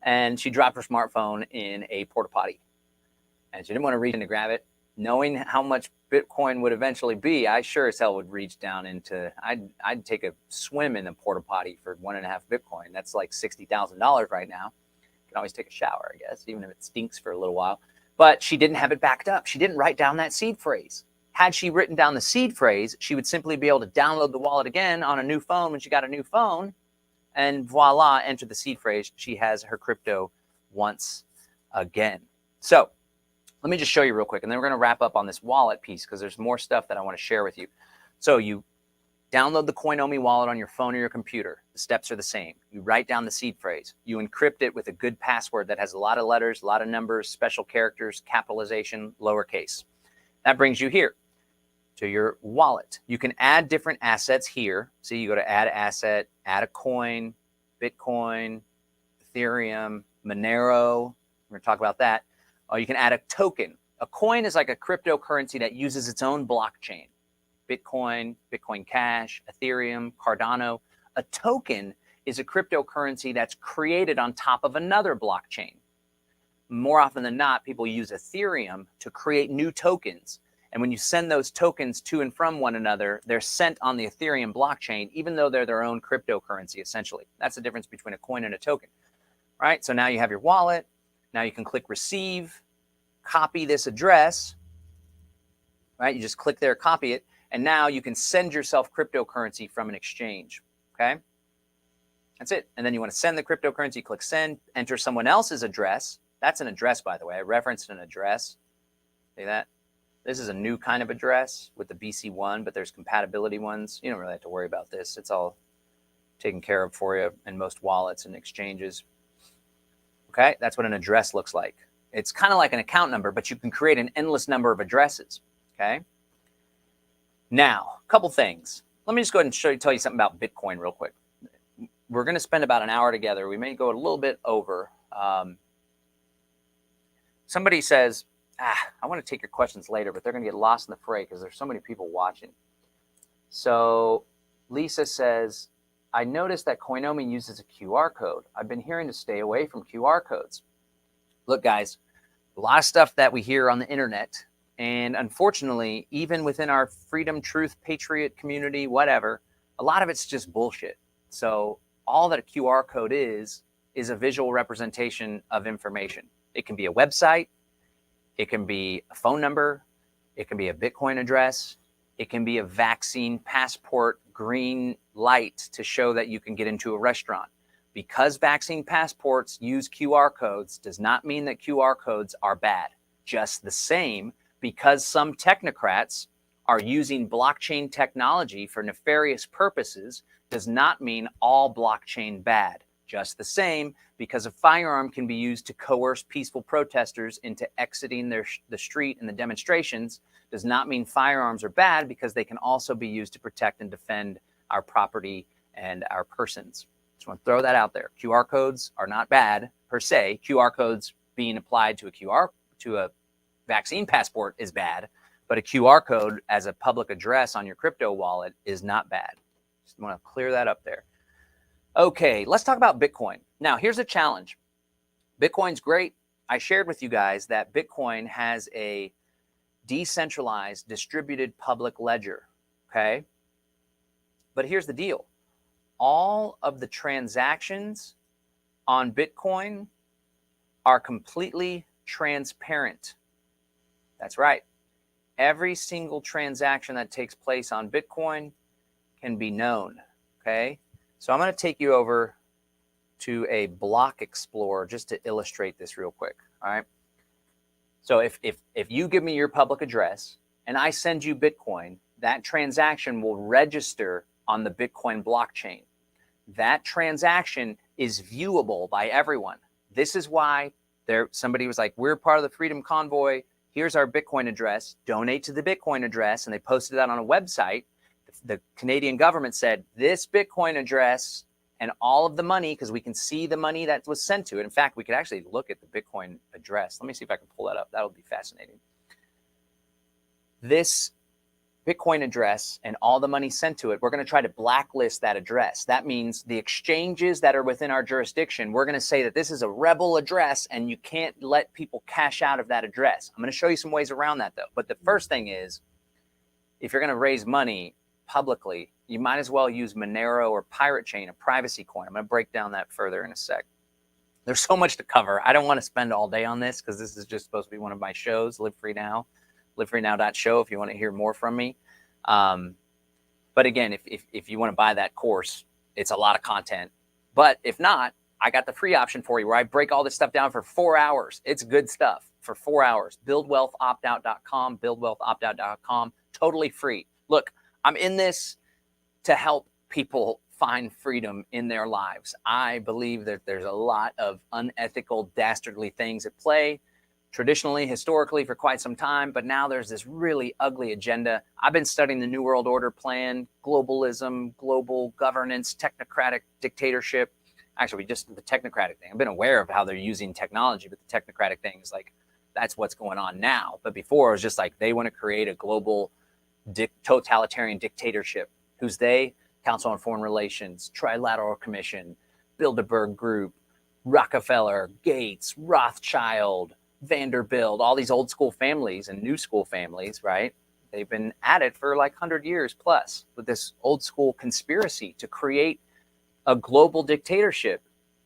And she dropped her smartphone in a porta potty. And she didn't want to reach in to grab it. Knowing how much Bitcoin would eventually be, I sure as hell would reach down into, I'd take a swim in the porta potty for 1.5 Bitcoin. That's like $60,000 right now. You can always take a shower, I guess, even if it stinks for a little while. But she didn't have it backed up. She didn't write down that seed phrase. Had she written down the seed phrase, she would simply be able to download the wallet again on a new phone when she got a new phone, and voila, enter the seed phrase. She has her crypto once again. So let me just show you real quick, and then we're going to wrap up on this wallet piece because there's more stuff that I want to share with you. So you download the Coinomi wallet on your phone or your computer. The steps are the same. You write down the seed phrase. You encrypt it with a good password that has a lot of letters, a lot of numbers, special characters, capitalization, lowercase. That brings you here to your wallet. You can add different assets here. So you go to add asset, add a coin, Bitcoin, Ethereum, Monero. We're going to talk about that. Or you can add a token. A coin is like a cryptocurrency that uses its own blockchain. Bitcoin, Bitcoin Cash, Ethereum, Cardano. A token is a cryptocurrency that's created on top of another blockchain. More often than not, people use Ethereum to create new tokens. And when you send those tokens to and from one another, they're sent on the Ethereum blockchain, even though they're their own cryptocurrency, essentially. That's the difference between a coin and a token, right? So now you have your wallet. Now you can click receive, copy this address, right? You just click there, copy it. And now you can send yourself cryptocurrency from an exchange, okay? That's it. And then you want to send the cryptocurrency, click send, enter someone else's address. That's an address, by the way. I referenced an address. See that? This is a new kind of address with the BC1, but there's compatibility ones. You don't really have to worry about this. It's all taken care of for you in most wallets and exchanges. Okay, that's what an address looks like. It's kind of like an account number, but you can create an endless number of addresses. Okay. Now, a couple things. Let me just go ahead and tell you something about Bitcoin real quick. We're going to spend about an hour together. We may go a little bit over. Somebody says, I want to take your questions later, but they're going to get lost in the fray because there's so many people watching. So Lisa says, I noticed that Coinomi uses a QR code. I've been hearing to stay away from QR codes. Look, guys, a lot of stuff that we hear on the internet, and unfortunately, even within our freedom, truth, patriot community, whatever, a lot of it's just bullshit. So all that a QR code is a visual representation of information. It can be a website. It can be a phone number. It can be a Bitcoin address. It can be a vaccine passport green light to show that you can get into a restaurant. Because vaccine passports use QR codes does not mean that QR codes are bad. Just the same, because some technocrats are using blockchain technology for nefarious purposes does not mean all blockchain bad. Just the same, because a firearm can be used to coerce peaceful protesters into exiting the street and the demonstrations does not mean firearms are bad, because they can also be used to protect and defend our property and our persons. Just want to throw that out there. QR codes are not bad per se. QR codes being applied to a vaccine passport is bad, but a QR code as a public address on your crypto wallet is not bad. Just want to clear that up there. Okay, let's talk about Bitcoin. Now, here's a challenge. Bitcoin's great. I shared with you guys that Bitcoin has a decentralized distributed public ledger, okay? But here's the deal. All of the transactions on Bitcoin are completely transparent. That's right. Every single transaction that takes place on Bitcoin can be known, okay? So I'm going to take you over to a block explorer just to illustrate this real quick, all right? So if you give me your public address and I send you Bitcoin, that transaction will register on the Bitcoin blockchain. That transaction is viewable by everyone. This is why somebody was like, we're part of the Freedom Convoy. Here's our Bitcoin address. Donate to the Bitcoin address. And they posted that on a website. The Canadian government said, this Bitcoin address and all of the money, because we can see the money that was sent to it. In fact, we could actually look at the Bitcoin address. Let me see if I can pull that up. That'll be fascinating. This Bitcoin address and all the money sent to it, we're going to try to blacklist that address. That means the exchanges that are within our jurisdiction, we're going to say that this is a rebel address and you can't let people cash out of that address. I'm going to show you some ways around that, though. But the first thing is, if you're going to raise money publicly, you might as well use Monero or Pirate Chain, a privacy coin. I'm going to break down that further in a sec. There's so much to cover. I don't want to spend all day on this because this is just supposed to be one of my shows, Live Free Now, livefreenow.show if you want to hear more from me. But again, if you want to buy that course, it's a lot of content. But if not, I got the free option for you where I break all this stuff down for 4 hours. It's good stuff for 4 hours. BuildWealthOptOut.com, BuildWealthOptOut.com, totally free. Look, I'm in this to help people find freedom in their lives. I believe that there's a lot of unethical, dastardly things at play, traditionally, historically, for quite some time, but now there's this really ugly agenda. I've been studying the New World Order plan, globalism, global governance, technocratic dictatorship. Actually, just the technocratic thing. I've been aware of how they're using technology, but the technocratic thing is like, that's what's going on now. But before, it was just like they want to create a global totalitarian dictatorship. Who's they? Council on Foreign Relations, Trilateral Commission, Bilderberg Group, Rockefeller, Gates, Rothschild, Vanderbilt, all these old school families and new school families, right? They've been at it for like 100 years plus with this old school conspiracy to create a global dictatorship.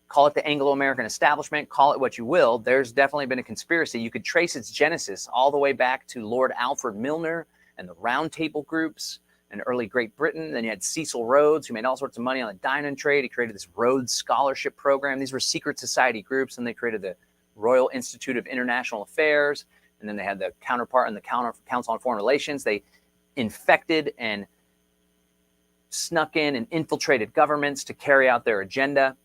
Call it the Anglo-American establishment, call it what you will. There's definitely been a conspiracy. You could trace its genesis all the way back to Lord Alfred Milner and the Round Table groups in early Great Britain. Then you had Cecil Rhodes, who made all sorts of money on the diamond trade. He created this Rhodes Scholarship Program. These were secret society groups, and they created the Royal Institute of International Affairs, and then they had the counterpart in the Council on Foreign Relations. They infected and snuck in and infiltrated governments to carry out their agenda.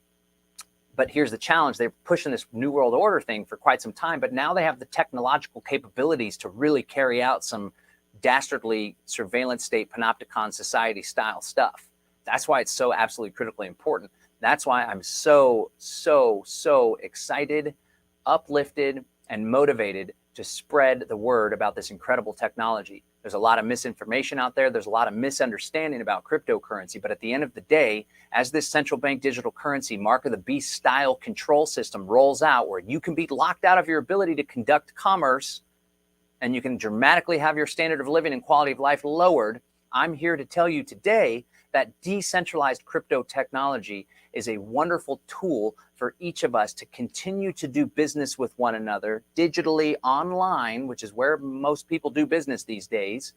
But here's the challenge. They're pushing this New World Order thing for quite some time, but now they have the technological capabilities to really carry out some dastardly surveillance state panopticon society style stuff. That's why it's so absolutely critically important. That's why I'm so excited, uplifted, and motivated to spread the word about this incredible technology. There's a lot of misinformation out there. There's a lot of misunderstanding about cryptocurrency. But at the end of the day, as this central bank digital currency mark of the beast style control system rolls out, where you can be locked out of your ability to conduct commerce and you can dramatically have your standard of living and quality of life lowered, I'm here to tell you today that decentralized crypto technology is a wonderful tool for each of us to continue to do business with one another digitally online, which is where most people do business these days.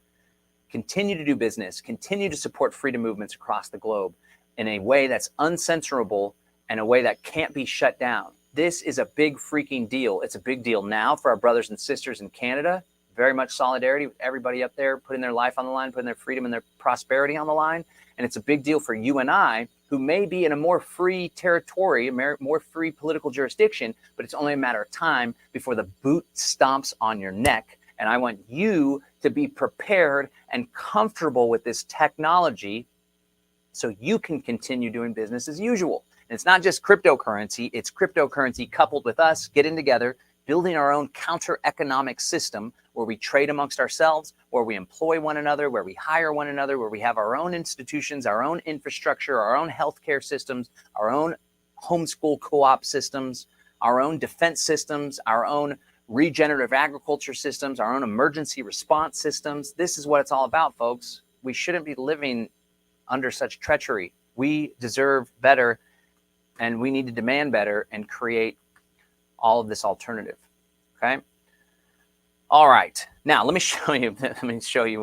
Continue to do business, continue to support freedom movements across the globe in a way that's uncensorable and a way that can't be shut down. This is a big freaking deal. It's a big deal now for our brothers and sisters in Canada. Very much solidarity with everybody up there, putting their life on the line, putting their freedom and their prosperity on the line. And it's a big deal for you and I, who may be in a more free territory, a more free political jurisdiction, but it's only a matter of time before the boot stomps on your neck. And I want you to be prepared and comfortable with this technology so you can continue doing business as usual. And it's not just cryptocurrency, it's cryptocurrency coupled with us getting together, building our own counter-economic system where we trade amongst ourselves, where we employ one another, where we hire one another, where we have our own institutions, our own infrastructure, our own healthcare systems, our own homeschool co-op systems, our own defense systems, our own regenerative agriculture systems, our own emergency response systems. This is what it's all about, folks. We shouldn't be living under such treachery. We deserve better, and we need to demand better and create all of this alternative. Okay. All right. Now let me show you.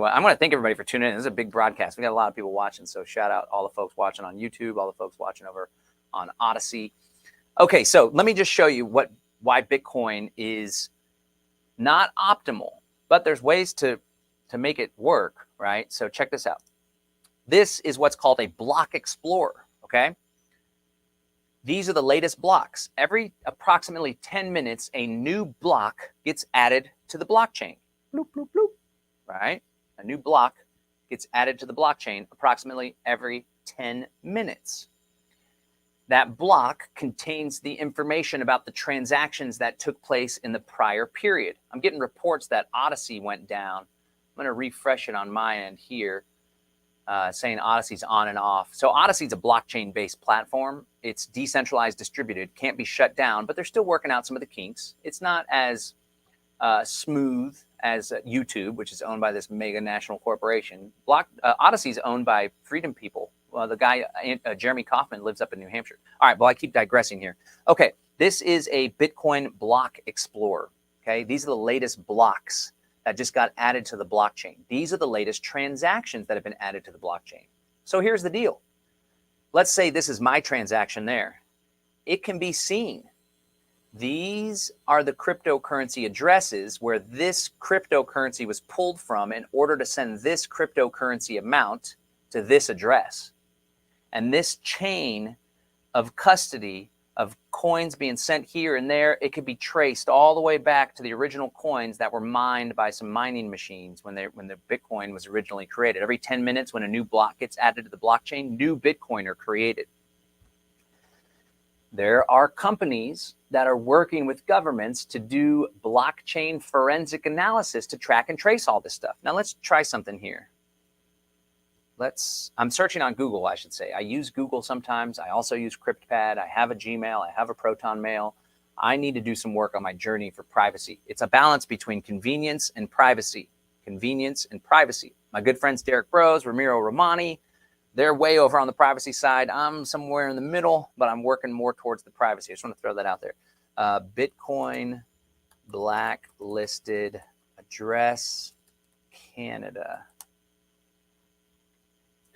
I want to thank everybody for tuning in. This is a big broadcast. We got a lot of people watching, so shout out all the folks watching on YouTube, all the folks watching over on Odyssey. Okay, so let me just show you why Bitcoin is not optimal, but there's ways to make it work, right? So check this out. This is what's called a block explorer. Okay. These are the latest blocks. Every approximately 10 minutes, a new block gets added to the blockchain. Bloop, bloop, bloop. Right? A new block gets added to the blockchain approximately every 10 minutes. That block contains the information about the transactions that took place in the prior period. I'm getting reports that Odyssey went down. I'm going to refresh it on my end here. Saying Odyssey's on and off. So Odyssey's a blockchain-based platform. It's decentralized, distributed, can't be shut down, but they're still working out some of the kinks. It's not as smooth as YouTube, which is owned by this mega national corporation. Odyssey's owned by freedom people. Well, the guy, Jeremy Kauffman, lives up in New Hampshire. All right, well, I keep digressing here. Okay, this is a Bitcoin block explorer. Okay, these are the latest blocks that just got added to the blockchain. These are the latest transactions that have been added to the blockchain. So here's the deal. Let's say this is my transaction there. It can be seen. These are the cryptocurrency addresses where this cryptocurrency was pulled from in order to send this cryptocurrency amount to this address. And this chain of custody of coins being sent here and there, it could be traced all the way back to the original coins that were mined by some mining machines when the Bitcoin was originally created. Every 10 minutes when a new block gets added to the blockchain, new Bitcoin are created. There are companies that are working with governments to do blockchain forensic analysis to track and trace all this stuff. Now let's try something here. I'm searching on Google, I should say. I use Google sometimes. I also use CryptPad. I have a Gmail. I have a Proton Mail. I need to do some work on my journey for privacy. It's a balance between convenience and privacy. Convenience and privacy. My good friends Derek Bros, Ramiro Romani, they're way over on the privacy side. I'm somewhere in the middle, but I'm working more towards the privacy. I just want to throw that out there. Bitcoin blacklisted address, Canada.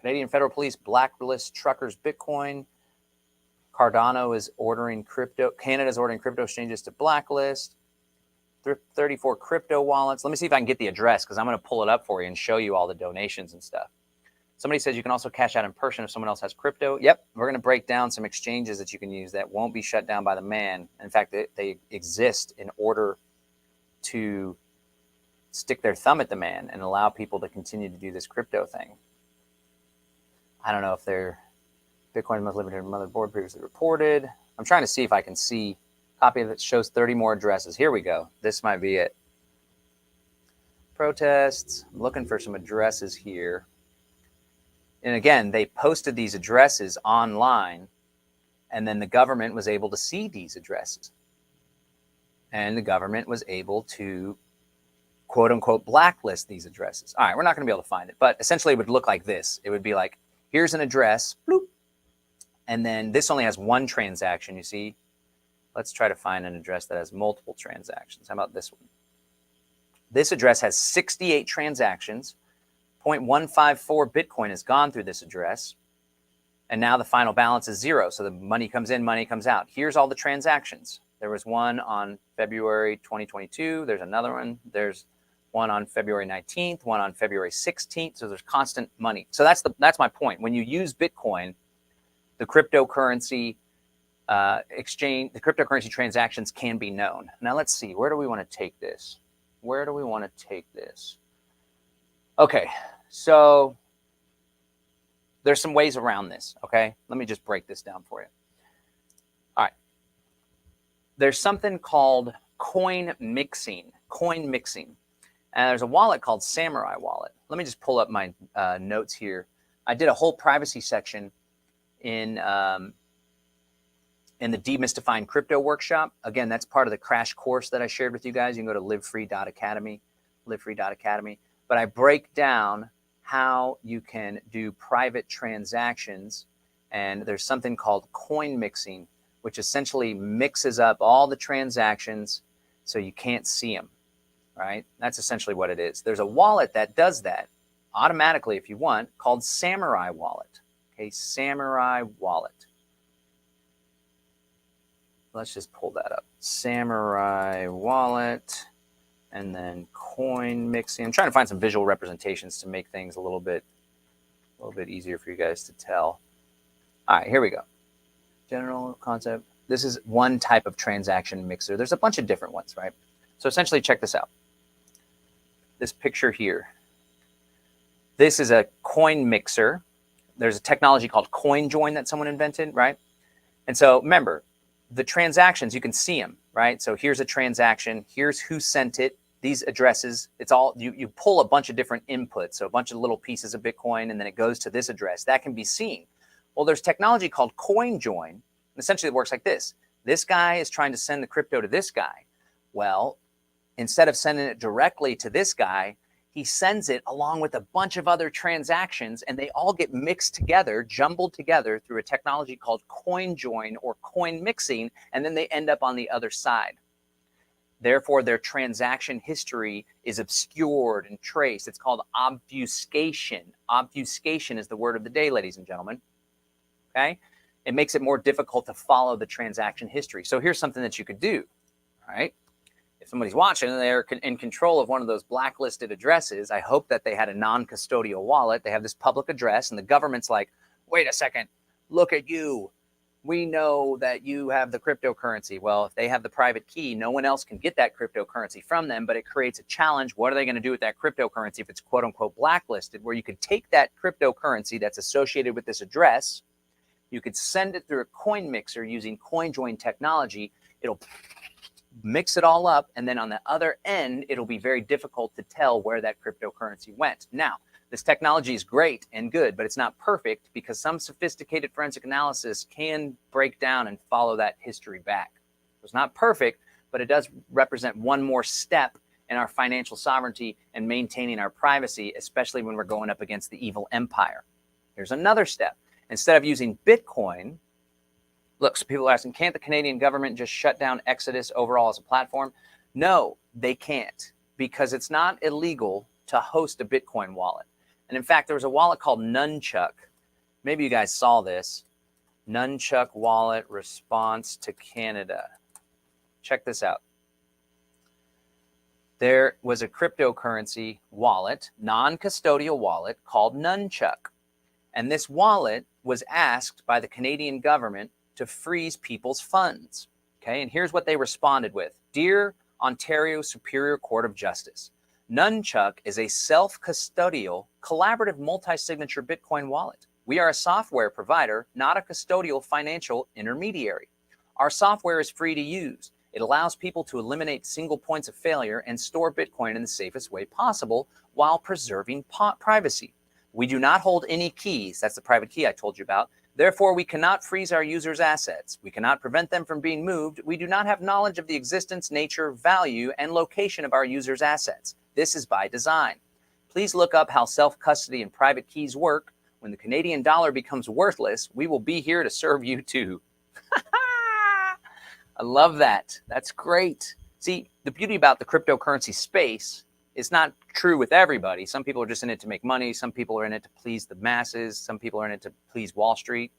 Canadian Federal Police blacklist truckers Bitcoin Cardano is ordering crypto. Canada's ordering crypto exchanges to blacklist. 34 crypto wallets. Let me see if I can get the address, because I'm going to pull it up for you and show you all the donations and stuff. Somebody says you can also cash out in person if someone else has crypto. Yep, we're going to break down some exchanges that you can use that won't be shut down by the man. In fact, they exist in order to stick their thumb at the man and allow people to continue to do this crypto thing. I don't know if they're Bitcoin most limited motherboard previously reported. I'm trying to see if I can see a copy that shows 30 more addresses. Here we go. This might be it. Protests. I'm looking for some addresses here. And again, they posted these addresses online, and then the government was able to see these addresses. And the government was able to, quote unquote, blacklist these addresses. All right, we're not going to be able to find it, but essentially it would look like this. It would be like, here's an address, bloop, and then this only has one transaction, you see. Let's try to find an address that has multiple transactions. How about this one? This address has 68 transactions. 0.154 Bitcoin has gone through this address. And now the final balance is zero. So the money comes in, money comes out. Here's all the transactions. There was one on February 2022. There's another one. There's one on February 19th, one on February 16th. So there's constant money. So that's my point. When you use Bitcoin, the cryptocurrency exchange, the cryptocurrency transactions can be known. Now let's see. Where do we want to take this? Where do we want to take this? Okay, so there's some ways around this, okay? Let me just break this down for you. All right. There's something called coin mixing. And there's a wallet called Samurai Wallet. Let me just pull up my notes here. I did a whole privacy section in the Demystifying Crypto workshop. Again, that's part of the crash course that I shared with you guys. You can go to livefree.academy. But I break down how you can do private transactions, and there's something called coin mixing, which essentially mixes up all the transactions so you can't see them, right? That's essentially what it is. There's a wallet that does that automatically if you want, called Samurai Wallet. Okay, Samurai Wallet. Let's just pull that up. Samurai Wallet. And then coin mixing. I'm trying to find some visual representations to make things a little bit easier for you guys to tell. All right, here we go. General concept. This is one type of transaction mixer. There's a bunch of different ones, right? So essentially, check this out. This picture here. This is a coin mixer. There's a technology called CoinJoin that someone invented, right? And so remember, the transactions, you can see them, right? So here's a transaction. Here's who sent it. These addresses, it's all, you pull a bunch of different inputs. So a bunch of little pieces of Bitcoin, and then it goes to this address. That can be seen. Well, there's technology called CoinJoin. And essentially it works like this. This guy is trying to send the crypto to this guy. Well, instead of sending it directly to this guy, he sends it along with a bunch of other transactions, and they all get mixed together, jumbled together through a technology called CoinJoin or coin mixing, and then they end up on the other side. Therefore, their transaction history is obscured and traced. It's called obfuscation. Obfuscation is the word of the day, ladies and gentlemen. Okay? It makes it more difficult to follow the transaction history. So here's something that you could do, all right? If somebody's watching and they're in control of one of those blacklisted addresses, I hope that they had a non-custodial wallet. They have this public address, and the government's like, wait a second, look at you. We know that you have the cryptocurrency. Well, if they have the private key, no one else can get that cryptocurrency from them, but it creates a challenge. What are they going to do with that cryptocurrency if it's quote unquote blacklisted, where you could take that cryptocurrency that's associated with this address, you could send it through a coin mixer using CoinJoin technology. It'll mix it all up, and then on the other end, it'll be very difficult to tell where that cryptocurrency went. Now, this technology is great and good, but it's not perfect because some sophisticated forensic analysis can break down and follow that history back. It's not perfect, but it does represent one more step in our financial sovereignty and maintaining our privacy, especially when we're going up against the evil empire. Here's another step. Instead of using Bitcoin, look, so people are asking, can't the Canadian government just shut down Exodus overall as a platform? No, they can't, because it's not illegal to host a Bitcoin wallet. And in fact, there was a wallet called Nunchuck. Maybe you guys saw this. Nunchuck wallet response to Canada. Check this out. There was a cryptocurrency wallet, non-custodial wallet called Nunchuck. And this wallet was asked by the Canadian government to freeze people's funds. Okay, and here's what they responded with. Dear Ontario Superior Court of Justice, Nunchuck is a self-custodial, collaborative multi-signature Bitcoin wallet. We are a software provider, not a custodial financial intermediary. Our software is free to use. It allows people to eliminate single points of failure and store Bitcoin in the safest way possible while preserving privacy. We do not hold any keys. That's the private key I told you about. Therefore, we cannot freeze our users' assets. We cannot prevent them from being moved. We do not have knowledge of the existence, nature, value, and location of our users' assets. This is by design. Please look up how self-custody and private keys work. When the Canadian dollar becomes worthless, we will be here to serve you too. I love that. That's great. See, the beauty about the cryptocurrency space is not true with everybody. Some people are just in it to make money. Some people are in it to please the masses. Some people are in it to please Wall Street.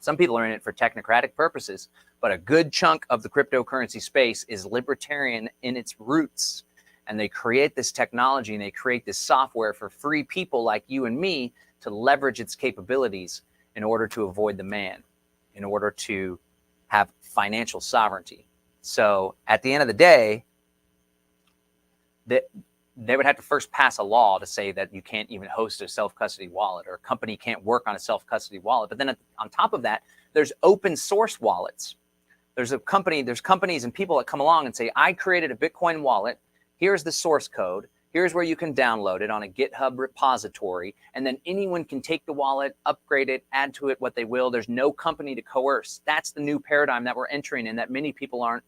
Some people are in it for technocratic purposes. But a good chunk of the cryptocurrency space is libertarian in its roots. And they create this technology and they create this software for free people like you and me to leverage its capabilities in order to avoid the man, in order to have financial sovereignty. So at the end of the day, they would have to first pass a law to say that you can't even host a self-custody wallet, or a company can't work on a self-custody wallet. But then on top of that, there's open source wallets. There's companies and people that come along and say, I created a Bitcoin wallet. Here's the source code. Here's where you can download it on a GitHub repository. And then anyone can take the wallet, upgrade it, add to it what they will. There's no company to coerce. That's the new paradigm that we're entering in that many people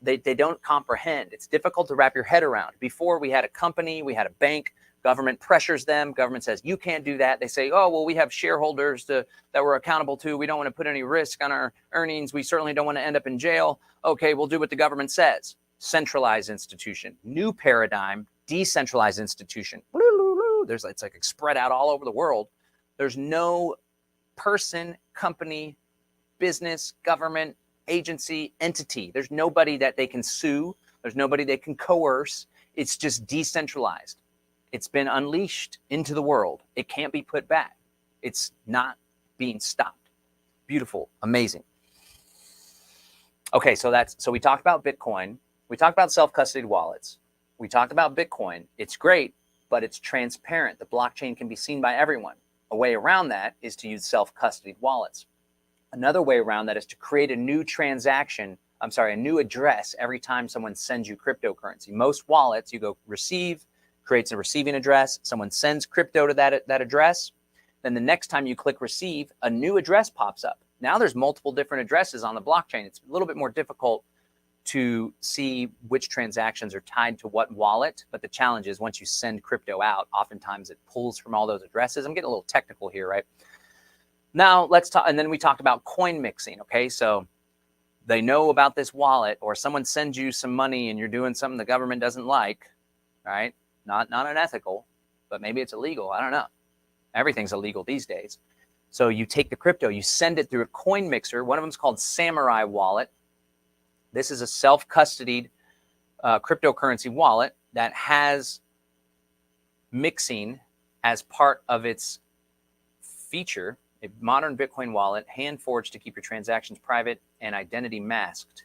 they don't comprehend. It's difficult to wrap your head around. Before, we had a company, we had a bank, government pressures them. Government says, you can't do that. They say, oh, well, we have shareholders that we're accountable to. We don't want to put any risk on our earnings. We certainly don't want to end up in jail. Okay, we'll do what the government says. Centralized institution. New paradigm, decentralized institution. It's like spread out all over the world. There's no person, company, business, government, agency, entity. There's nobody that they can sue. There's nobody they can coerce. It's just decentralized. It's been unleashed into the world. It can't be put back. It's not being stopped. Beautiful, amazing. Okay, so we talked about Bitcoin. We talked about self-custody wallets. We talked about Bitcoin. It's great, but it's transparent. The blockchain can be seen by everyone. A way around that is to use self-custody wallets. Another way around that is to create a new a new address every time someone sends you cryptocurrency. Most wallets, you go receive, creates a receiving address. Someone sends crypto to that address. Then the next time you click receive, a new address pops up. Now there's multiple different addresses on the blockchain. It's a little bit more difficult to see which transactions are tied to what wallet. But the challenge is once you send crypto out, oftentimes it pulls from all those addresses. I'm getting a little technical here, right? Now let's talk, and then we talked about coin mixing. Okay, so they know about this wallet, or someone sends you some money and you're doing something the government doesn't like, right? Not unethical, but maybe it's illegal. I don't know. Everything's illegal these days. So you take the crypto, you send it through a coin mixer. One of them is called Samurai Wallet. This is a self-custodied cryptocurrency wallet that has mixing as part of its feature. A modern Bitcoin wallet, hand-forged to keep your transactions private and identity masked.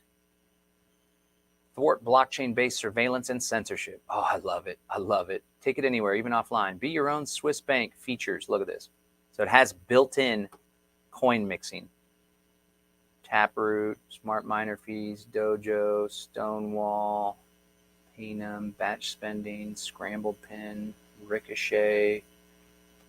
Thwart blockchain-based surveillance and censorship. Oh, I love it. I love it. Take it anywhere, even offline. Be your own Swiss bank features. Look at this. So it has built-in coin mixing. Taproot, smart miner fees, Dojo, Stonewall, Paynum, batch spending, scrambled pin, Ricochet,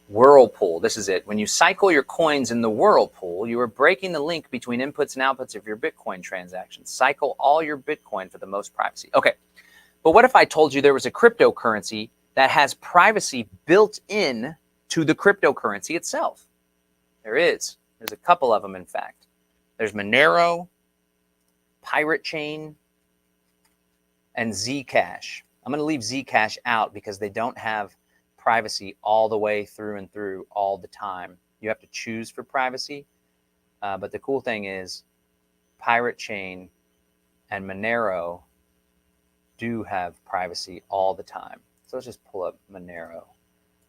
Whirlpool. This is it. When you cycle your coins in the Whirlpool, you are breaking the link between inputs and outputs of your Bitcoin transactions. Cycle all your Bitcoin for the most privacy. Okay, but what if I told you there was a cryptocurrency that has privacy built in to the cryptocurrency itself? There is. There's a couple of them, in fact. There's Monero, Pirate Chain, and Zcash. I'm going to leave Zcash out because they don't have privacy all the way through and through all the time. You have to choose for privacy. But the cool thing is Pirate Chain and Monero do have privacy all the time. So let's just pull up Monero.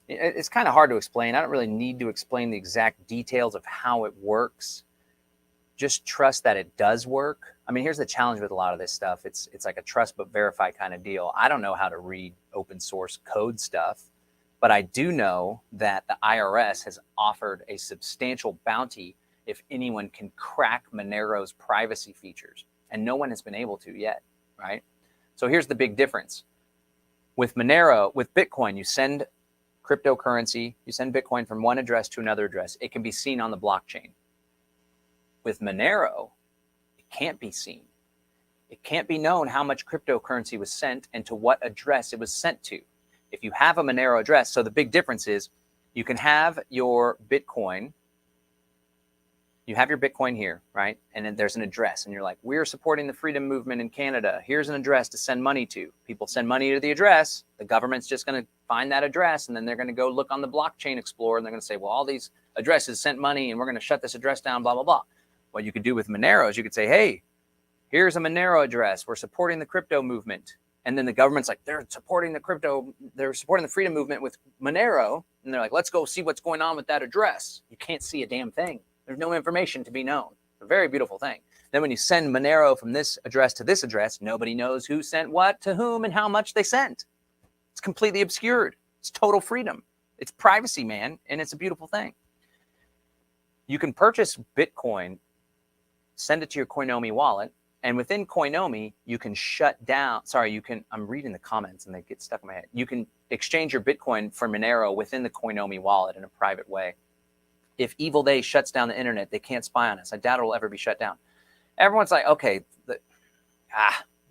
It's kind of hard to explain. I don't really need to explain the exact details of how it works. Just trust that it does work. I mean, here's the challenge with a lot of this stuff. It's like a trust but verify kind of deal. I don't know how to read open source code stuff, but I do know that the IRS has offered a substantial bounty if anyone can crack Monero's privacy features, and no one has been able to yet, right? So here's the big difference. With Monero, with Bitcoin, you send cryptocurrency, you send Bitcoin from one address to another address. It can be seen on the blockchain. With Monero, it can't be seen. It can't be known how much cryptocurrency was sent and to what address it was sent to. If you have a Monero address, so the big difference is you can have your Bitcoin, you have your Bitcoin here, right? And then there's an address and you're like, we're supporting the freedom movement in Canada. Here's an address to send money to. People send money to the address. The government's just going to find that address and then they're going to go look on the blockchain explorer and they're going to say, well, all these addresses sent money and we're going to shut this address down, blah, blah, blah. What you could do with Monero is you could say, hey, here's a Monero address. We're supporting the crypto movement. And then the government's like, they're supporting the freedom movement with Monero. And they're like, let's go see what's going on with that address. You can't see a damn thing. There's no information to be known. It's a very beautiful thing. Then when you send Monero from this address to this address, nobody knows who sent what to whom and how much they sent. It's completely obscured. It's total freedom. It's privacy, man. And it's a beautiful thing. You can purchase Bitcoin, send it to your Coinomi wallet, and within Coinomi, you can shut down. I'm reading the comments and they get stuck in my head. You can exchange your Bitcoin for Monero within the Coinomi wallet in a private way. If Evil Day shuts down the internet, they can't spy on us. I doubt it will ever be shut down. Everyone's like, okay,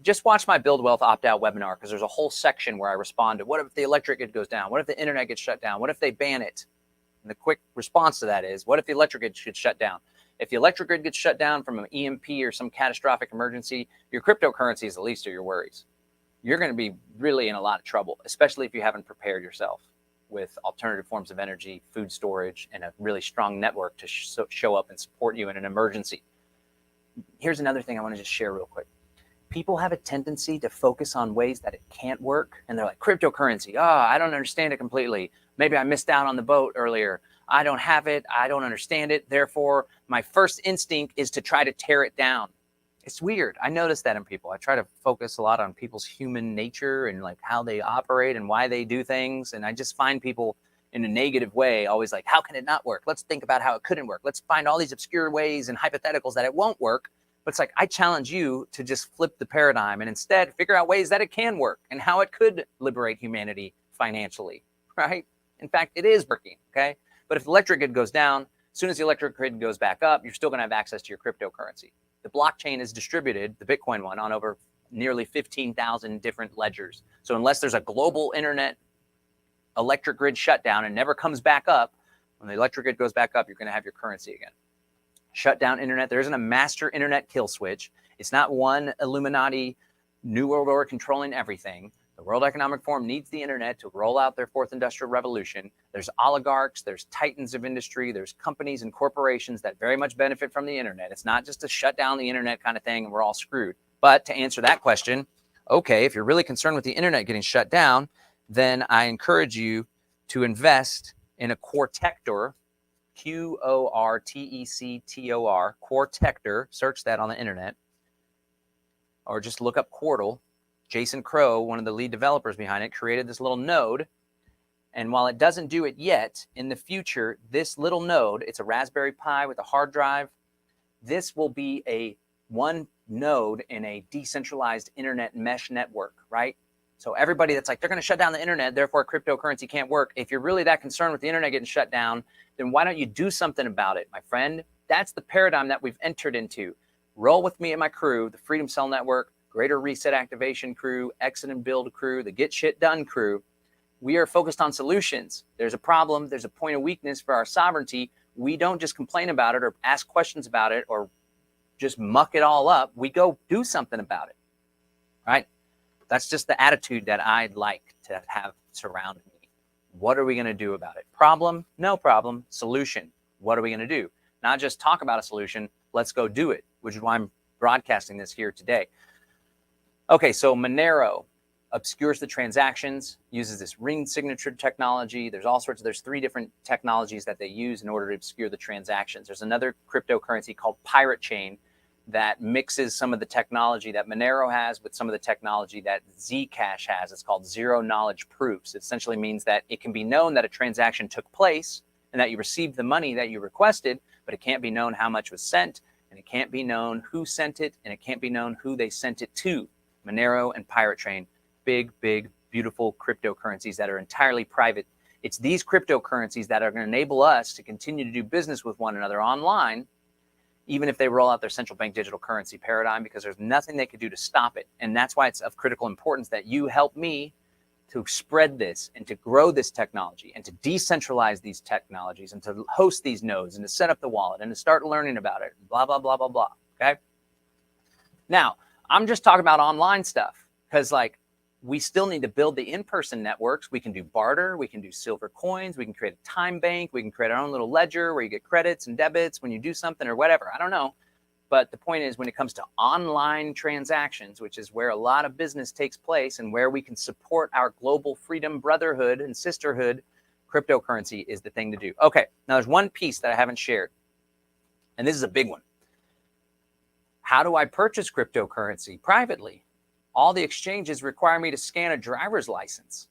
just watch my Build Wealth opt-out webinar because there's a whole section where I respond to what if the electric grid goes down? What if the internet gets shut down? What if they ban it? And the quick response to that is, what if the electric grid should shut down? If the electric grid gets shut down from an EMP or some catastrophic emergency, your cryptocurrency is the least of your worries. You're going to be really in a lot of trouble, especially if you haven't prepared yourself with alternative forms of energy, food storage, and a really strong network to show up and support you in an emergency. Here's another thing I want to just share real quick. People have a tendency to focus on ways that it can't work. And they're like, cryptocurrency, I don't understand it completely. Maybe I missed out on the boat earlier. I don't have it. I don't understand it. Therefore, my first instinct is to try to tear it down. It's weird. I notice that in people. I try to focus a lot on people's human nature and like how they operate and why they do things. And I just find people in a negative way, always like, how can it not work? Let's think about how it couldn't work. Let's find all these obscure ways and hypotheticals that it won't work. But it's like, I challenge you to just flip the paradigm and instead figure out ways that it can work and how it could liberate humanity financially, right? In fact, it is working, okay? But if the electric grid goes down, as soon as the electric grid goes back up, you're still going to have access to your cryptocurrency. The blockchain is distributed, the Bitcoin one, on over nearly 15,000 different ledgers. So unless there's a global internet electric grid shutdown and never comes back up, when the electric grid goes back up, you're going to have your currency again. Shut down internet. There isn't a master internet kill switch. It's not one Illuminati New World Order controlling everything. The World Economic Forum needs the internet to roll out their fourth industrial revolution. There's oligarchs, there's titans of industry, there's companies and corporations that very much benefit from the internet. It's not just to shut down the internet kind of thing and we're all screwed. But to answer that question, okay, if you're really concerned with the internet getting shut down, then I encourage you to invest in a Quartector, Quartector, Quartector. Search that on the internet, or just look up Quartal. Jason Crow, one of the lead developers behind it, created this little node. And while it doesn't do it yet, in the future, this little node, it's a Raspberry Pi with a hard drive. This will be a one node in a decentralized internet mesh network, right? So everybody that's like, they're going to shut down the internet, therefore cryptocurrency can't work. If you're really that concerned with the internet getting shut down, then why don't you do something about it, my friend? That's the paradigm that we've entered into. Roll with me and my crew, the Freedom Cell Network, Greater Reset Activation crew, Exit and Build crew, the Get Shit Done crew. We are focused on solutions. There's a problem. There's a point of weakness for our sovereignty. We don't just complain about it or ask questions about it or just muck it all up. We go do something about it, right? That's just the attitude that I'd like to have surround me. What are we going to do about it? Problem? No problem. Solution. What are we going to do? not just talk about a solution. Let's go do it, which is why I'm broadcasting this here today. Okay, so Monero obscures the transactions, uses this ring signature technology. There's 3 different technologies that they use in order to obscure the transactions. There's another cryptocurrency called Pirate Chain that mixes some of the technology that Monero has with some of the technology that Zcash has. It's called zero knowledge proofs. It essentially means that it can be known that a transaction took place and that you received the money that you requested, but it can't be known how much was sent, and it can't be known who sent it, and it can't be known who they sent it to. Monero and Pirate Chain, big, beautiful cryptocurrencies that are entirely private. It's these cryptocurrencies that are going to enable us to continue to do business with one another online, even if they roll out their central bank digital currency paradigm, because there's nothing they could do to stop it. And that's why it's of critical importance that you help me to spread this and to grow this technology and to decentralize these technologies and to host these nodes and to set up the wallet and to start learning about it, blah, blah, blah, blah, blah. Okay. Now, I'm just talking about online stuff because, like, we still need to build the in-person networks. We can do barter. We can do silver coins. We can create a time bank. We can create our own little ledger where you get credits and debits when you do something or whatever. I don't know. But the point is, when it comes to online transactions, which is where a lot of business takes place and where we can support our global freedom, brotherhood, and sisterhood, cryptocurrency is the thing to do. Okay, now there's one piece that I haven't shared, and this is a big one. How do I purchase cryptocurrency privately? All the exchanges require me to scan a driver's license.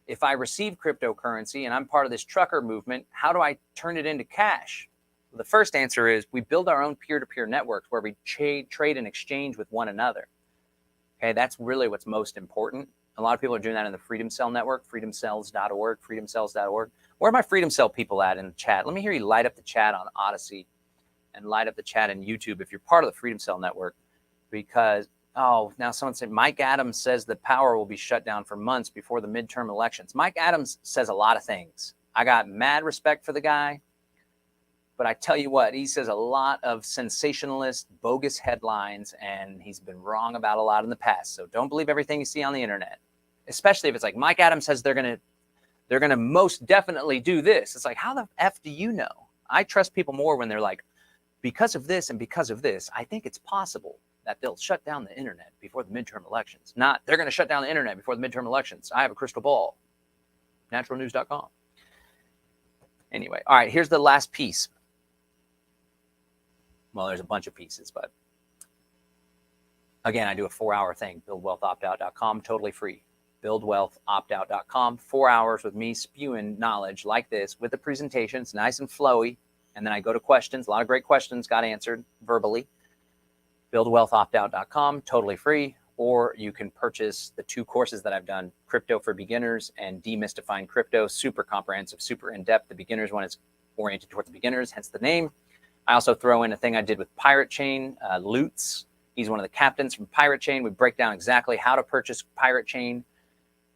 If I receive cryptocurrency and I'm part of this trucker movement, how do I turn it into cash? Well, the first answer is we build our own peer-to-peer networks where we trade and exchange with one another. Okay, that's really what's most important. A lot of people are doing that in the Freedom Cell network, freedomcells.org, freedomcells.org. Where are my Freedom Cell people at in the chat? Let me hear you light up the chat on Odyssey and light up the chat in YouTube if you're part of the Freedom Cell network, because now someone said Mike Adams says the power will be shut down for months before the midterm elections. Mike Adams says a lot of things. I got mad respect for the guy, but I tell you what, he says a lot of sensationalist, bogus headlines, and he's been wrong about a lot in the past. So don't believe everything you see on the internet, especially if it's like Mike Adams says they're gonna most definitely do this. It's like, how the F do you know? I trust people more when they're like, because of this and because of this, I think it's possible that they'll shut down the internet before the midterm elections. Not, they're going to shut down the internet before the midterm elections. I have a crystal ball. Naturalnews.com. Anyway, all right, here's the last piece. Well, there's a bunch of pieces, but again, I do a 4-hour thing, buildwealthoptout.com, totally free. Buildwealthoptout.com, 4 hours with me spewing knowledge like this with the presentation. It's nice and flowy. And then I go to questions. A lot of great questions got answered verbally. Buildwealthoptout.com, totally free. Or you can purchase the 2 courses that I've done, Crypto for Beginners and Demystifying Crypto, super comprehensive, super in-depth. The beginners one is oriented towards the beginners, hence the name. I also throw in a thing I did with Pirate Chain, Lutz. He's one of the captains from Pirate Chain. We break down exactly how to purchase Pirate Chain,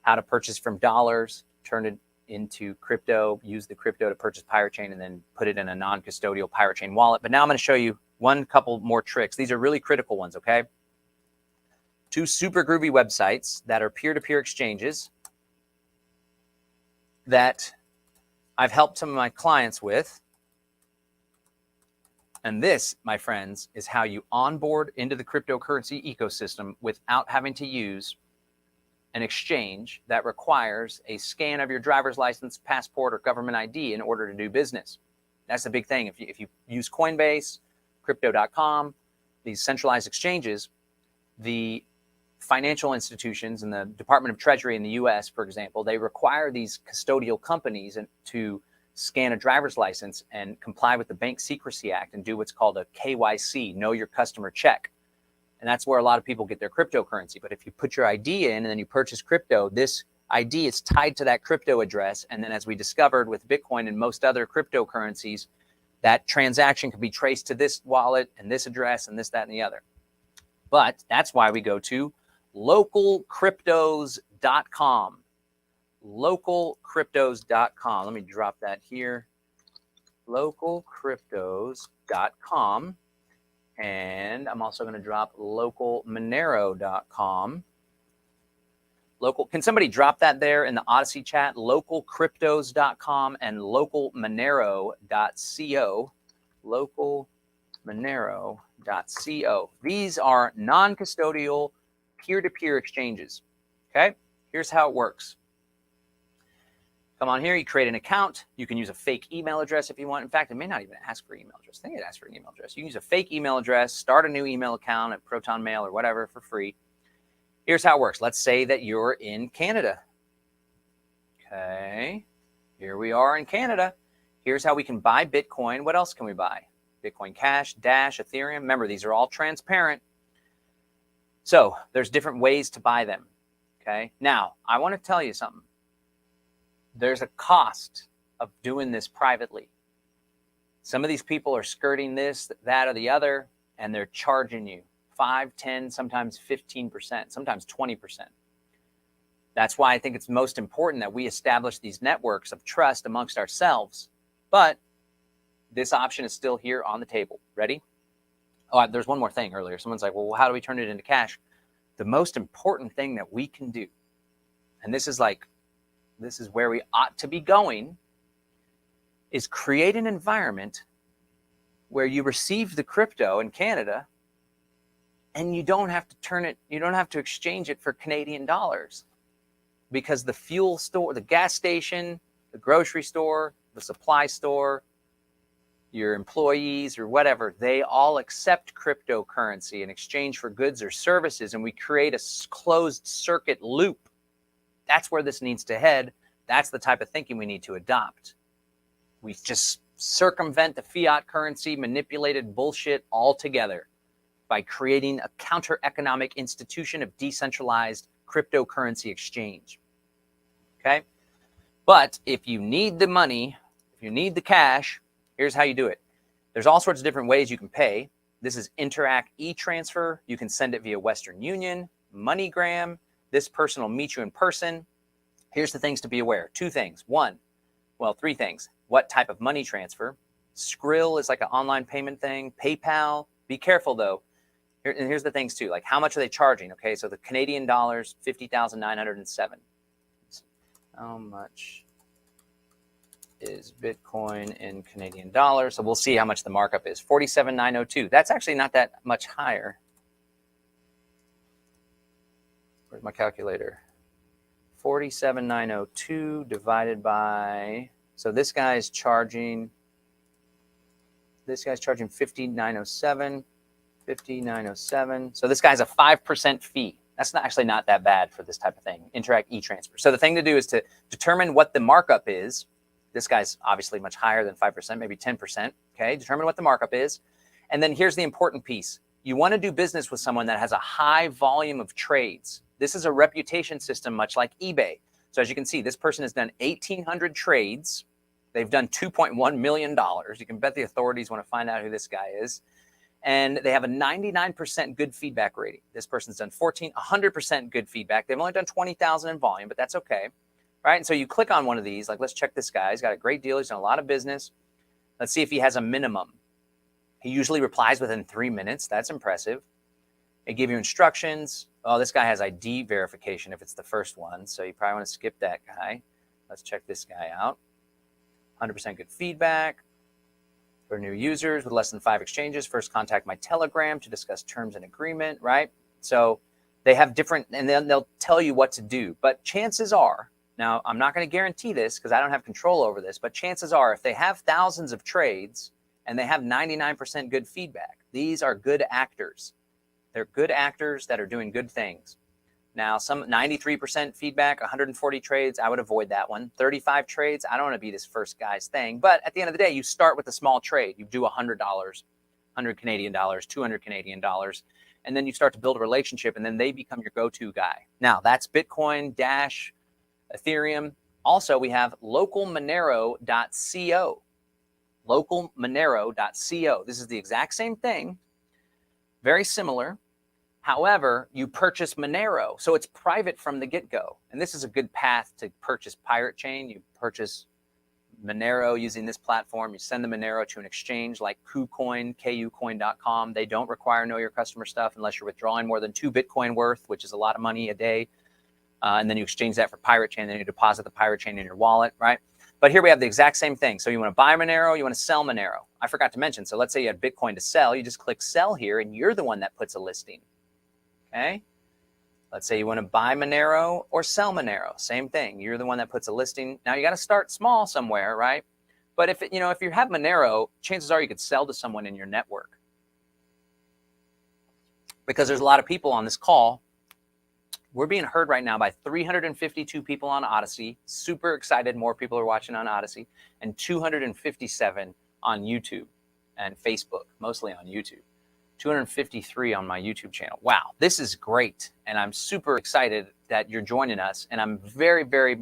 how to purchase from dollars, turn it into crypto, use the crypto to purchase Pirate Chain, and then put it in a non-custodial Pirate Chain wallet. But now I'm going to show you couple more tricks. These are really critical ones, okay? 2 super groovy websites that are peer-to-peer exchanges that I've helped some of my clients with. And this, my friends, is how you onboard into the cryptocurrency ecosystem without having to use an exchange that requires a scan of your driver's license, passport, or government ID in order to do business. That's the big thing. If you use Coinbase, Crypto.com, these centralized exchanges, the financial institutions and the Department of Treasury in the US, for example, they require these custodial companies to scan a driver's license and comply with the Bank Secrecy Act and do what's called a KYC, know your customer check. And that's where a lot of people get their cryptocurrency. But if you put your ID in and then you purchase crypto, this ID is tied to that crypto address. And then as we discovered with Bitcoin and most other cryptocurrencies, that transaction can be traced to this wallet and this address and this, that, and the other. But that's why we go to localcryptos.com. Localcryptos.com. Let me drop that here. Localcryptos.com. And I'm also going to drop localmonero.com. Can somebody drop that there in the Odyssey chat? Localcryptos.com and localmonero.co. localmonero.co. These are non-custodial peer-to-peer exchanges. Okay, here's how it works. Come on here, you create an account. You can use a fake email address if you want. In fact, it may not even ask for email address. I think it asks for an email address. You can use a fake email address, start a new email account at Proton Mail or whatever for free. Here's how it works. Let's say that you're in Canada. Okay, here we are in Canada. Here's how we can buy Bitcoin. What else can we buy? Bitcoin Cash, Dash, Ethereum. Remember, these are all transparent. So there's different ways to buy them. Okay, now I want to tell you something. There's a cost of doing this privately. Some of these people are skirting this, that, or the other, and they're charging you 5, 10, sometimes 15%, sometimes 20%. That's why I think it's most important that we establish these networks of trust amongst ourselves. But this option is still here on the table. Ready? Oh, there's one more thing earlier. Someone's like, well, how do we turn it into cash? The most important thing that we can do, and this is where we ought to be going, is create an environment where you receive the crypto in Canada and you don't have to exchange it for Canadian dollars, because the fuel store, the gas station, the grocery store, the supply store, your employees or whatever, they all accept cryptocurrency in exchange for goods or services, and we create a closed circuit loop. That's where this needs to head. That's the type of thinking we need to adopt. We just circumvent the fiat currency manipulated bullshit altogether by creating a counter-economic institution of decentralized cryptocurrency exchange. Okay? But if you need the money, if you need the cash, here's how you do it. There's all sorts of different ways you can pay. This is Interact e-transfer. You can send it via Western Union, MoneyGram. This person will meet you in person. Here's the things to be aware. 2 things. 3 things. What type of money transfer? Skrill is like an online payment thing. PayPal. Be careful though. And here's the things too. Like, how much are they charging? Okay, so the Canadian dollars, 50,907. How much is Bitcoin in Canadian dollars? So we'll see how much the markup is. 47,902. That's actually not that much higher. Where's my calculator? 47,902 divided by, so this guy's charging 50,907, 50,907. So this guy's a 5% fee. That's not that bad for this type of thing. Interact e-transfer. So the thing to do is to determine what the markup is. This guy's obviously much higher than 5%, maybe 10%. Okay, determine what the markup is. And then here's the important piece. You want to do business with someone that has a high volume of trades. This is a reputation system, much like eBay. So as you can see, this person has done 1,800 trades. They've done $2.1 million. You can bet the authorities want to find out who this guy is. And they have a 99% good feedback rating. This person's done 100% good feedback. They've only done 20,000 in volume, but that's okay. Right? And so you click on one of these, like, let's check this guy. He's got a great deal. He's done a lot of business. Let's see if he has a minimum. He usually replies within 3 minutes. That's impressive. They give you instructions. Oh, this guy has ID verification if it's the first one. So you probably want to skip that guy. Let's check this guy out. 100% good feedback. For new users with less than 5 exchanges, first contact my Telegram to discuss terms and agreement, right? So they have different, and then they'll tell you what to do. But chances are, now I'm not going to guarantee this because I don't have control over this, but chances are if they have thousands of trades and they have 99% good feedback, these are good actors. They're good actors that are doing good things. Now, some 93% feedback, 140 trades, I would avoid that one. 35 trades, I don't want to be this first guy's thing. But at the end of the day, you start with a small trade. You do $100, 100 Canadian dollars, 200 Canadian dollars, and then you start to build a relationship, and then they become your go-to guy. Now, that's Bitcoin, Dash, Ethereum. Also, we have localmonero.co. Localmonero.co. This is the exact same thing, very similar. However, you purchase Monero, so it's private from the get-go. And this is a good path to purchase Pirate Chain. You purchase Monero using this platform. You send the Monero to an exchange like KuCoin, kucoin.com. They don't require know your customer stuff unless you're withdrawing more than 2 Bitcoin worth, which is a lot of money a day. And then you exchange that for Pirate Chain, then you deposit the Pirate Chain in your wallet, right? But here we have the exact same thing. So you want to buy Monero, you want to sell Monero. I forgot to mention. So let's say you had Bitcoin to sell. You just click sell here, and you're the one that puts a listing. Okay. Let's say you want to buy Monero or sell Monero. Same thing. You're the one that puts a listing. Now you got to start small somewhere, right? But if you have Monero, chances are you could sell to someone in your network, because there's a lot of people on this call. We're being heard right now by 352 people on Odyssey. Super excited. More people are watching on Odyssey, and 257 on YouTube and Facebook, mostly on YouTube. 253 on my YouTube channel. Wow, this is great. And I'm super excited that you're joining us. And I'm very, very,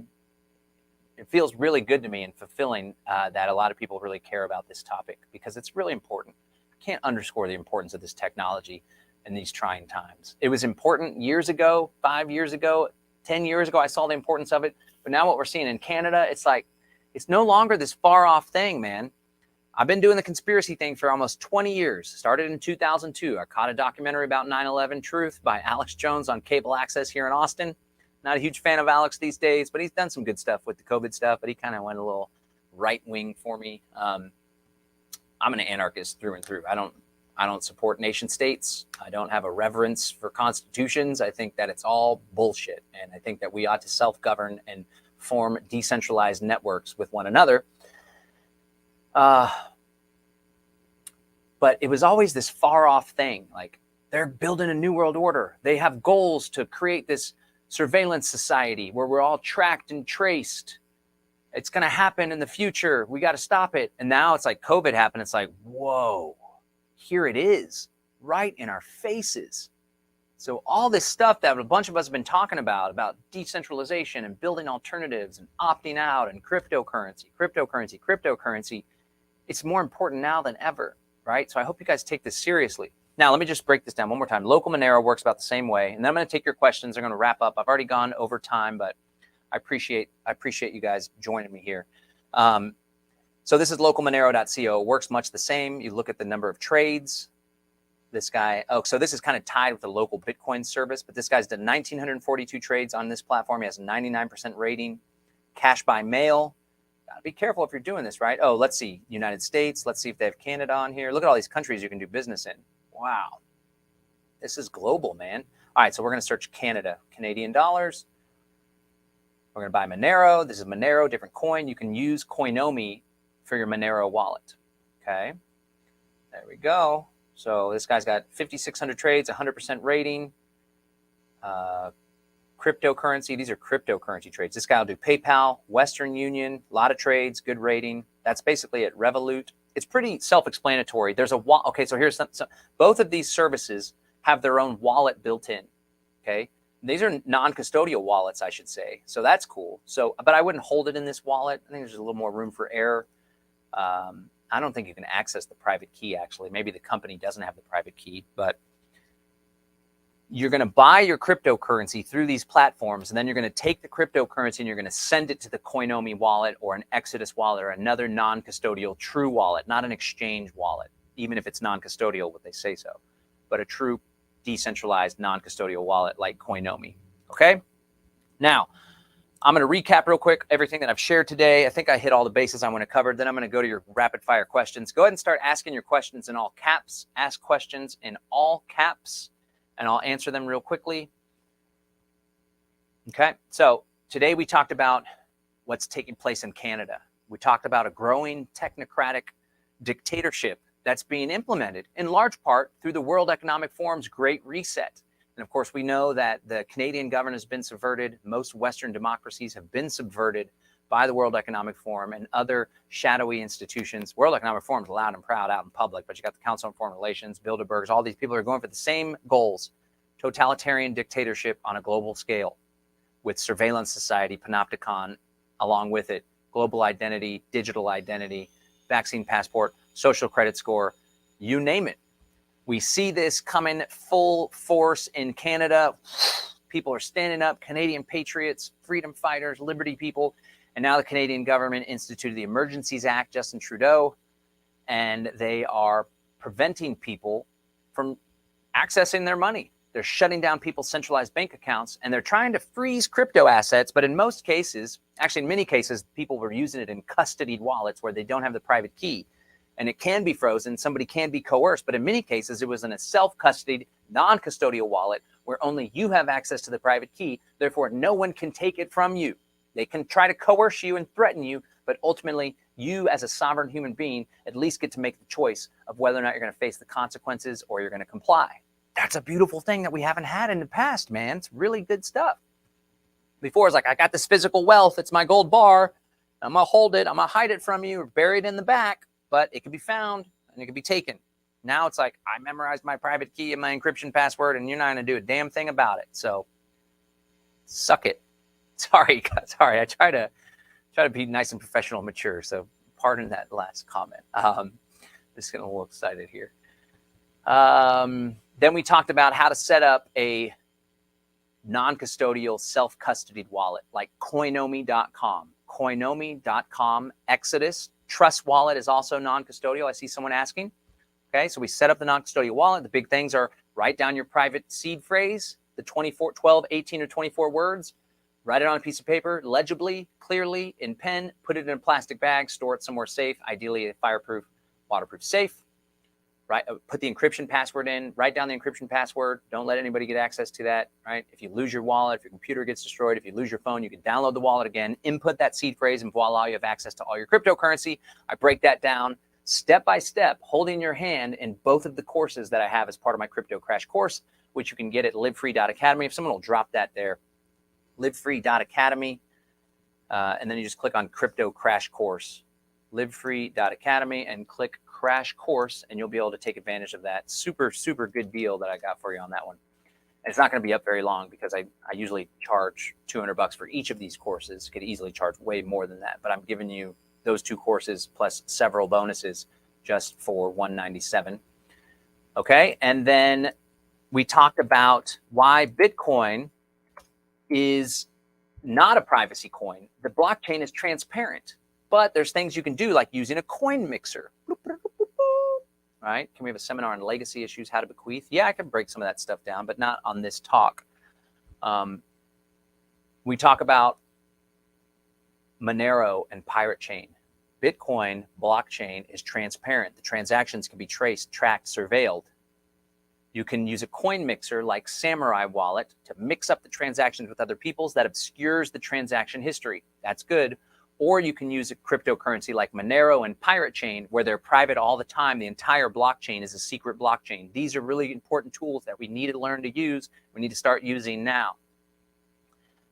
it feels really good to me and fulfilling that a lot of people really care about this topic, because it's really important. I can't underscore the importance of this technology in these trying times. It was important years ago, 5 years ago, 10 years ago, I saw the importance of it. But now what we're seeing in Canada, it's like, it's no longer this far off thing, man. I've been doing the conspiracy thing for almost 20 years. Started in 2002. I caught a documentary about 9/11 Truth by Alex Jones on cable access here in Austin. Not a huge fan of Alex these days, but he's done some good stuff with the COVID stuff, but he kind of went a little right wing for me. I'm an anarchist through and through. I don't support nation states. I don't have a reverence for constitutions. I think that it's all bullshit. And I think that we ought to self-govern and form decentralized networks with one another. But it was always this far off thing. Like, they're building a new world order. They have goals to create this surveillance society where we're all tracked and traced. It's going to happen in the future. We got to stop it. And now it's like COVID happened. It's like, whoa, here it is right in our faces. So all this stuff that a bunch of us have been talking about decentralization and building alternatives and opting out and cryptocurrency, it's more important now than ever, right? So I hope you guys take this seriously. Now, let me just break this down one more time. Local Monero works about the same way. And then I'm going to take your questions. I'm going to wrap up. I've already gone over time, but I appreciate you guys joining me here. So this is localmonero.co. It works much the same. You look at the number of trades. This guy, so this is kind of tied with the local Bitcoin service, but this guy's done 1,942 trades on this platform. He has a 99% rating. Cash by mail. Gotta be careful if you're doing this, right? Oh, let's see. United States. Let's see if they have Canada on here. Look at all these countries you can do business in. Wow. This is global, man. All right, so we're going to search Canada. Canadian dollars. We're going to buy Monero. This is Monero, different coin. You can use Coinomi for your Monero wallet. Okay. There we go. So this guy's got 5,600 trades, 100% rating. Cryptocurrency. These are cryptocurrency trades. This guy will do PayPal, Western Union, a lot of trades, good rating. That's basically it. Revolut. It's pretty self-explanatory. There's a okay. So here's some. Both of these services have their own wallet built in. Okay. These are non-custodial wallets, I should say. So that's cool. So, but I wouldn't hold it in this wallet. I think there's a little more room for error. I don't think you can access the private key, actually. Maybe the company doesn't have the private key, but you're going to buy your cryptocurrency through these platforms, and then you're going to take the cryptocurrency and you're going to send it to the Coinomi wallet or an Exodus wallet or another non-custodial true wallet, not an exchange wallet, even if it's non-custodial, what they say so, but a true decentralized non-custodial wallet like Coinomi. Okay? Now, I'm going to recap real quick everything that I've shared today. I think I hit all the bases I want to cover. Then I'm going to go to your rapid fire questions. Go ahead and start asking your questions in all caps. Ask questions in all caps, and I'll answer them real quickly. Okay, so today we talked about what's taking place in Canada. We talked about a growing technocratic dictatorship that's being implemented in large part through the World Economic Forum's Great Reset. And of course, we know that the Canadian government has been subverted. Most Western democracies have been subverted by the World Economic Forum and other shadowy institutions. World Economic Forum is loud and proud out in public, but you got the Council on Foreign Relations, Bilderbergs, all these people are going for the same goals: totalitarian dictatorship on a global scale, with surveillance society, panopticon, along with it, global identity, digital identity, vaccine passport, social credit score, you name it. We see this coming full force in Canada. People are standing up, Canadian patriots, freedom fighters, liberty people. And now the Canadian government instituted the Emergencies Act, Justin Trudeau, and they are preventing people from accessing their money. They're shutting down people's centralized bank accounts, and they're trying to freeze crypto assets. But in most cases, actually in many cases, people were using it in custodied wallets where they don't have the private key. And it can be frozen. Somebody can be coerced. But in many cases, it was in a self-custodied, non-custodial wallet where only you have access to the private key. Therefore, no one can take it from you. They can try to coerce you and threaten you, but ultimately, you as a sovereign human being at least get to make the choice of whether or not you're going to face the consequences or you're going to comply. That's a beautiful thing that we haven't had in the past, man. It's really good stuff. Before, it's like, I got this physical wealth. It's my gold bar. I'm going to hold it. I'm going to hide it from you or bury it in the back, but it can be found and it can be taken. Now it's like, I memorized my private key and my encryption password, and you're not going to do a damn thing about it. So suck it. Sorry. I try to be nice and professional and mature. So pardon that last comment. Just getting a little excited here. Then we talked about how to set up a non-custodial self-custodied wallet like Coinomi.com. Coinomi.com, Exodus. Trust Wallet is also non-custodial. I see someone asking. Okay, so we set up the non-custodial wallet. The big things are write down your private seed phrase, the 12, 18, or 24 words. Write it on a piece of paper, legibly, clearly, in pen. Put it in a plastic bag. Store it somewhere safe, ideally a fireproof, waterproof safe. Right? Put the encryption password in. Write down the encryption password. Don't let anybody get access to that. Right? If you lose your wallet, if your computer gets destroyed, if you lose your phone, you can download the wallet again, input that seed phrase, and voila, you have access to all your cryptocurrency. I break that down step by step, holding your hand in both of the courses that I have as part of my crypto crash course, which you can get at livefree.academy. If someone will drop that there, livefree.academy, and then you just click on crypto crash course, livefree.academy, and click crash course, and you'll be able to take advantage of that super good deal that I got for you on that one. And it's not going to be up very long because I usually charge $200 for each of these courses. Could easily charge way more than that, but I'm giving you those two courses plus several bonuses just for $197. Okay, and then we talked about why Bitcoin is not a privacy coin. The blockchain is transparent, but there's things you can do like using a coin mixer. Right? Can we have a seminar on legacy issues, how to bequeath? Yeah, I can break some of that stuff down, but not on this talk. We talk about Monero and Pirate Chain. Bitcoin blockchain is transparent. The transactions can be traced, tracked, surveilled. You can use a coin mixer like Samurai Wallet to mix up the transactions with other people's. That obscures the transaction history. That's good. Or you can use a cryptocurrency like Monero and Pirate Chain where they're private all the time. The entire blockchain is a secret blockchain. These are really important tools that we need to learn to use. We need to start using now.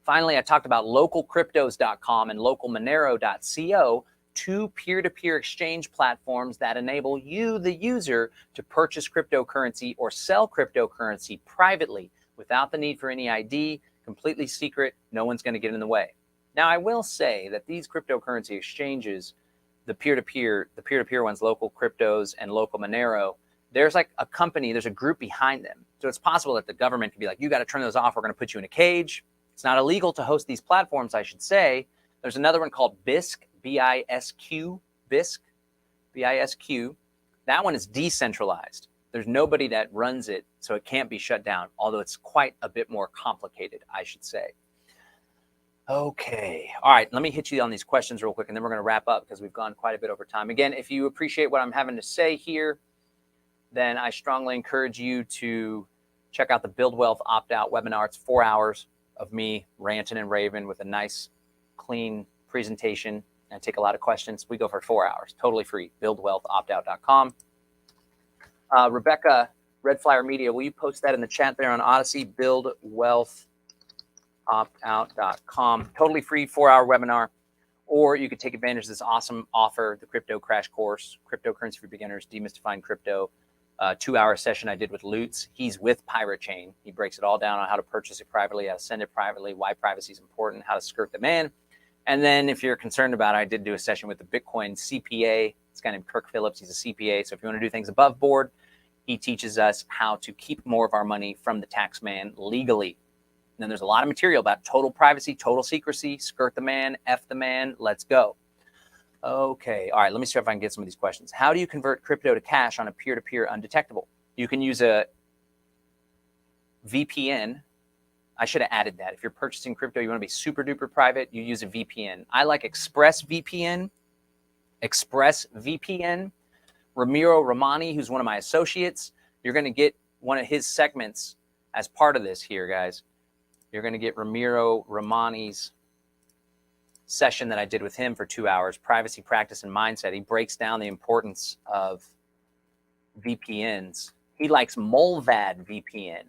Finally, I talked about localcryptos.com and localmonero.co, two peer-to-peer exchange platforms that enable you, the user, to purchase cryptocurrency or sell cryptocurrency privately without the need for any ID, completely secret. No one's going to get in the way. Now, I will say that these cryptocurrency exchanges, the peer-to-peer ones, Local Cryptos and Local Monero, there's like a company, there's a group behind them. So it's possible that the government could be like, you got to turn those off. We're going to put you in a cage. It's not illegal to host these platforms, I should say. There's another one called BISC, B-I-S-Q, BISC, B-I-S-Q. That one is decentralized. There's nobody that runs it, so it can't be shut down, although it's quite a bit more complicated, I should say. Okay. All right. Let me hit you on these questions real quick, and then we're going to wrap up because we've gone quite a bit over time. Again, if you appreciate what I'm having to say here, then I strongly encourage you to check out the Build Wealth Opt-Out webinar. It's 4 hours of me ranting and raving with a nice, clean presentation and take a lot of questions. We go for 4 hours, totally free. BuildWealthOptout.com. Rebecca, Red Flyer Media, will you post that in the chat there on Odyssey? BuildWealthOptout.com. Totally free 4-hour webinar. Or you could take advantage of this awesome offer, the Crypto Crash Course, Cryptocurrency for Beginners, Demystifying Crypto. 2-hour session I did with Lutz. He's with Pirate Chain. He breaks it all down on how to purchase it privately, how to send it privately, why privacy is important, how to skirt the man. And then if you're concerned about it, I did do a session with the Bitcoin CPA. This guy named Kirk Phillips. He's a CPA. So if you want to do things above board, he teaches us how to keep more of our money from the tax man legally. And then there's a lot of material about total privacy, total secrecy, skirt the man, F the man. Let's go. Okay. All right. Let me see if I can get some of these questions. How do you convert crypto to cash on a peer-to-peer undetectable? You can use a VPN. I should have added that. If you're purchasing crypto, you want to be super duper private, you use a VPN. I like ExpressVPN. Ramiro Romani, who's one of my associates, you're going to get one of his segments as part of this here, guys. You're going to get Ramiro Romani's session that I did with him for 2 hours, privacy, practice, and mindset. He breaks down the importance of VPNs. He likes Molvad VPN.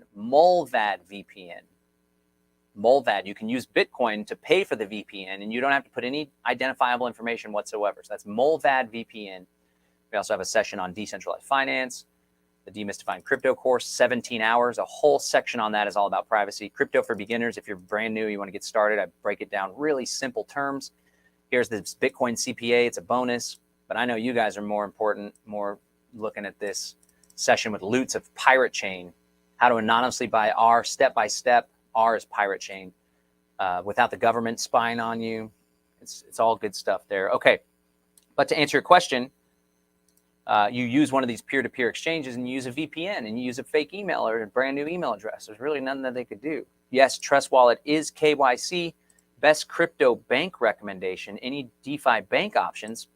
Molvad, you can use Bitcoin to pay for the VPN, and you don't have to put any identifiable information whatsoever. So that's Molvad VPN. We also have a session on decentralized finance, the Demystifying Crypto course, 17 hours. A whole section on that is all about privacy. Crypto for beginners. If you're brand new, you want to get started, I break it down really simple terms. Here's this Bitcoin CPA. It's a bonus, but I know you guys are more looking at this session with Lutz of Pirate Chain, how to anonymously buy R step by step. R is Pirate Chain, without the government spying on you. It's all good stuff there. Okay, but to answer your question, you use one of these peer-to-peer exchanges and you use a VPN and you use a fake email or a brand new email address. There's really nothing that they could do. Yes, Trust Wallet is KYC. Best crypto bank recommendation, any DeFi bank options.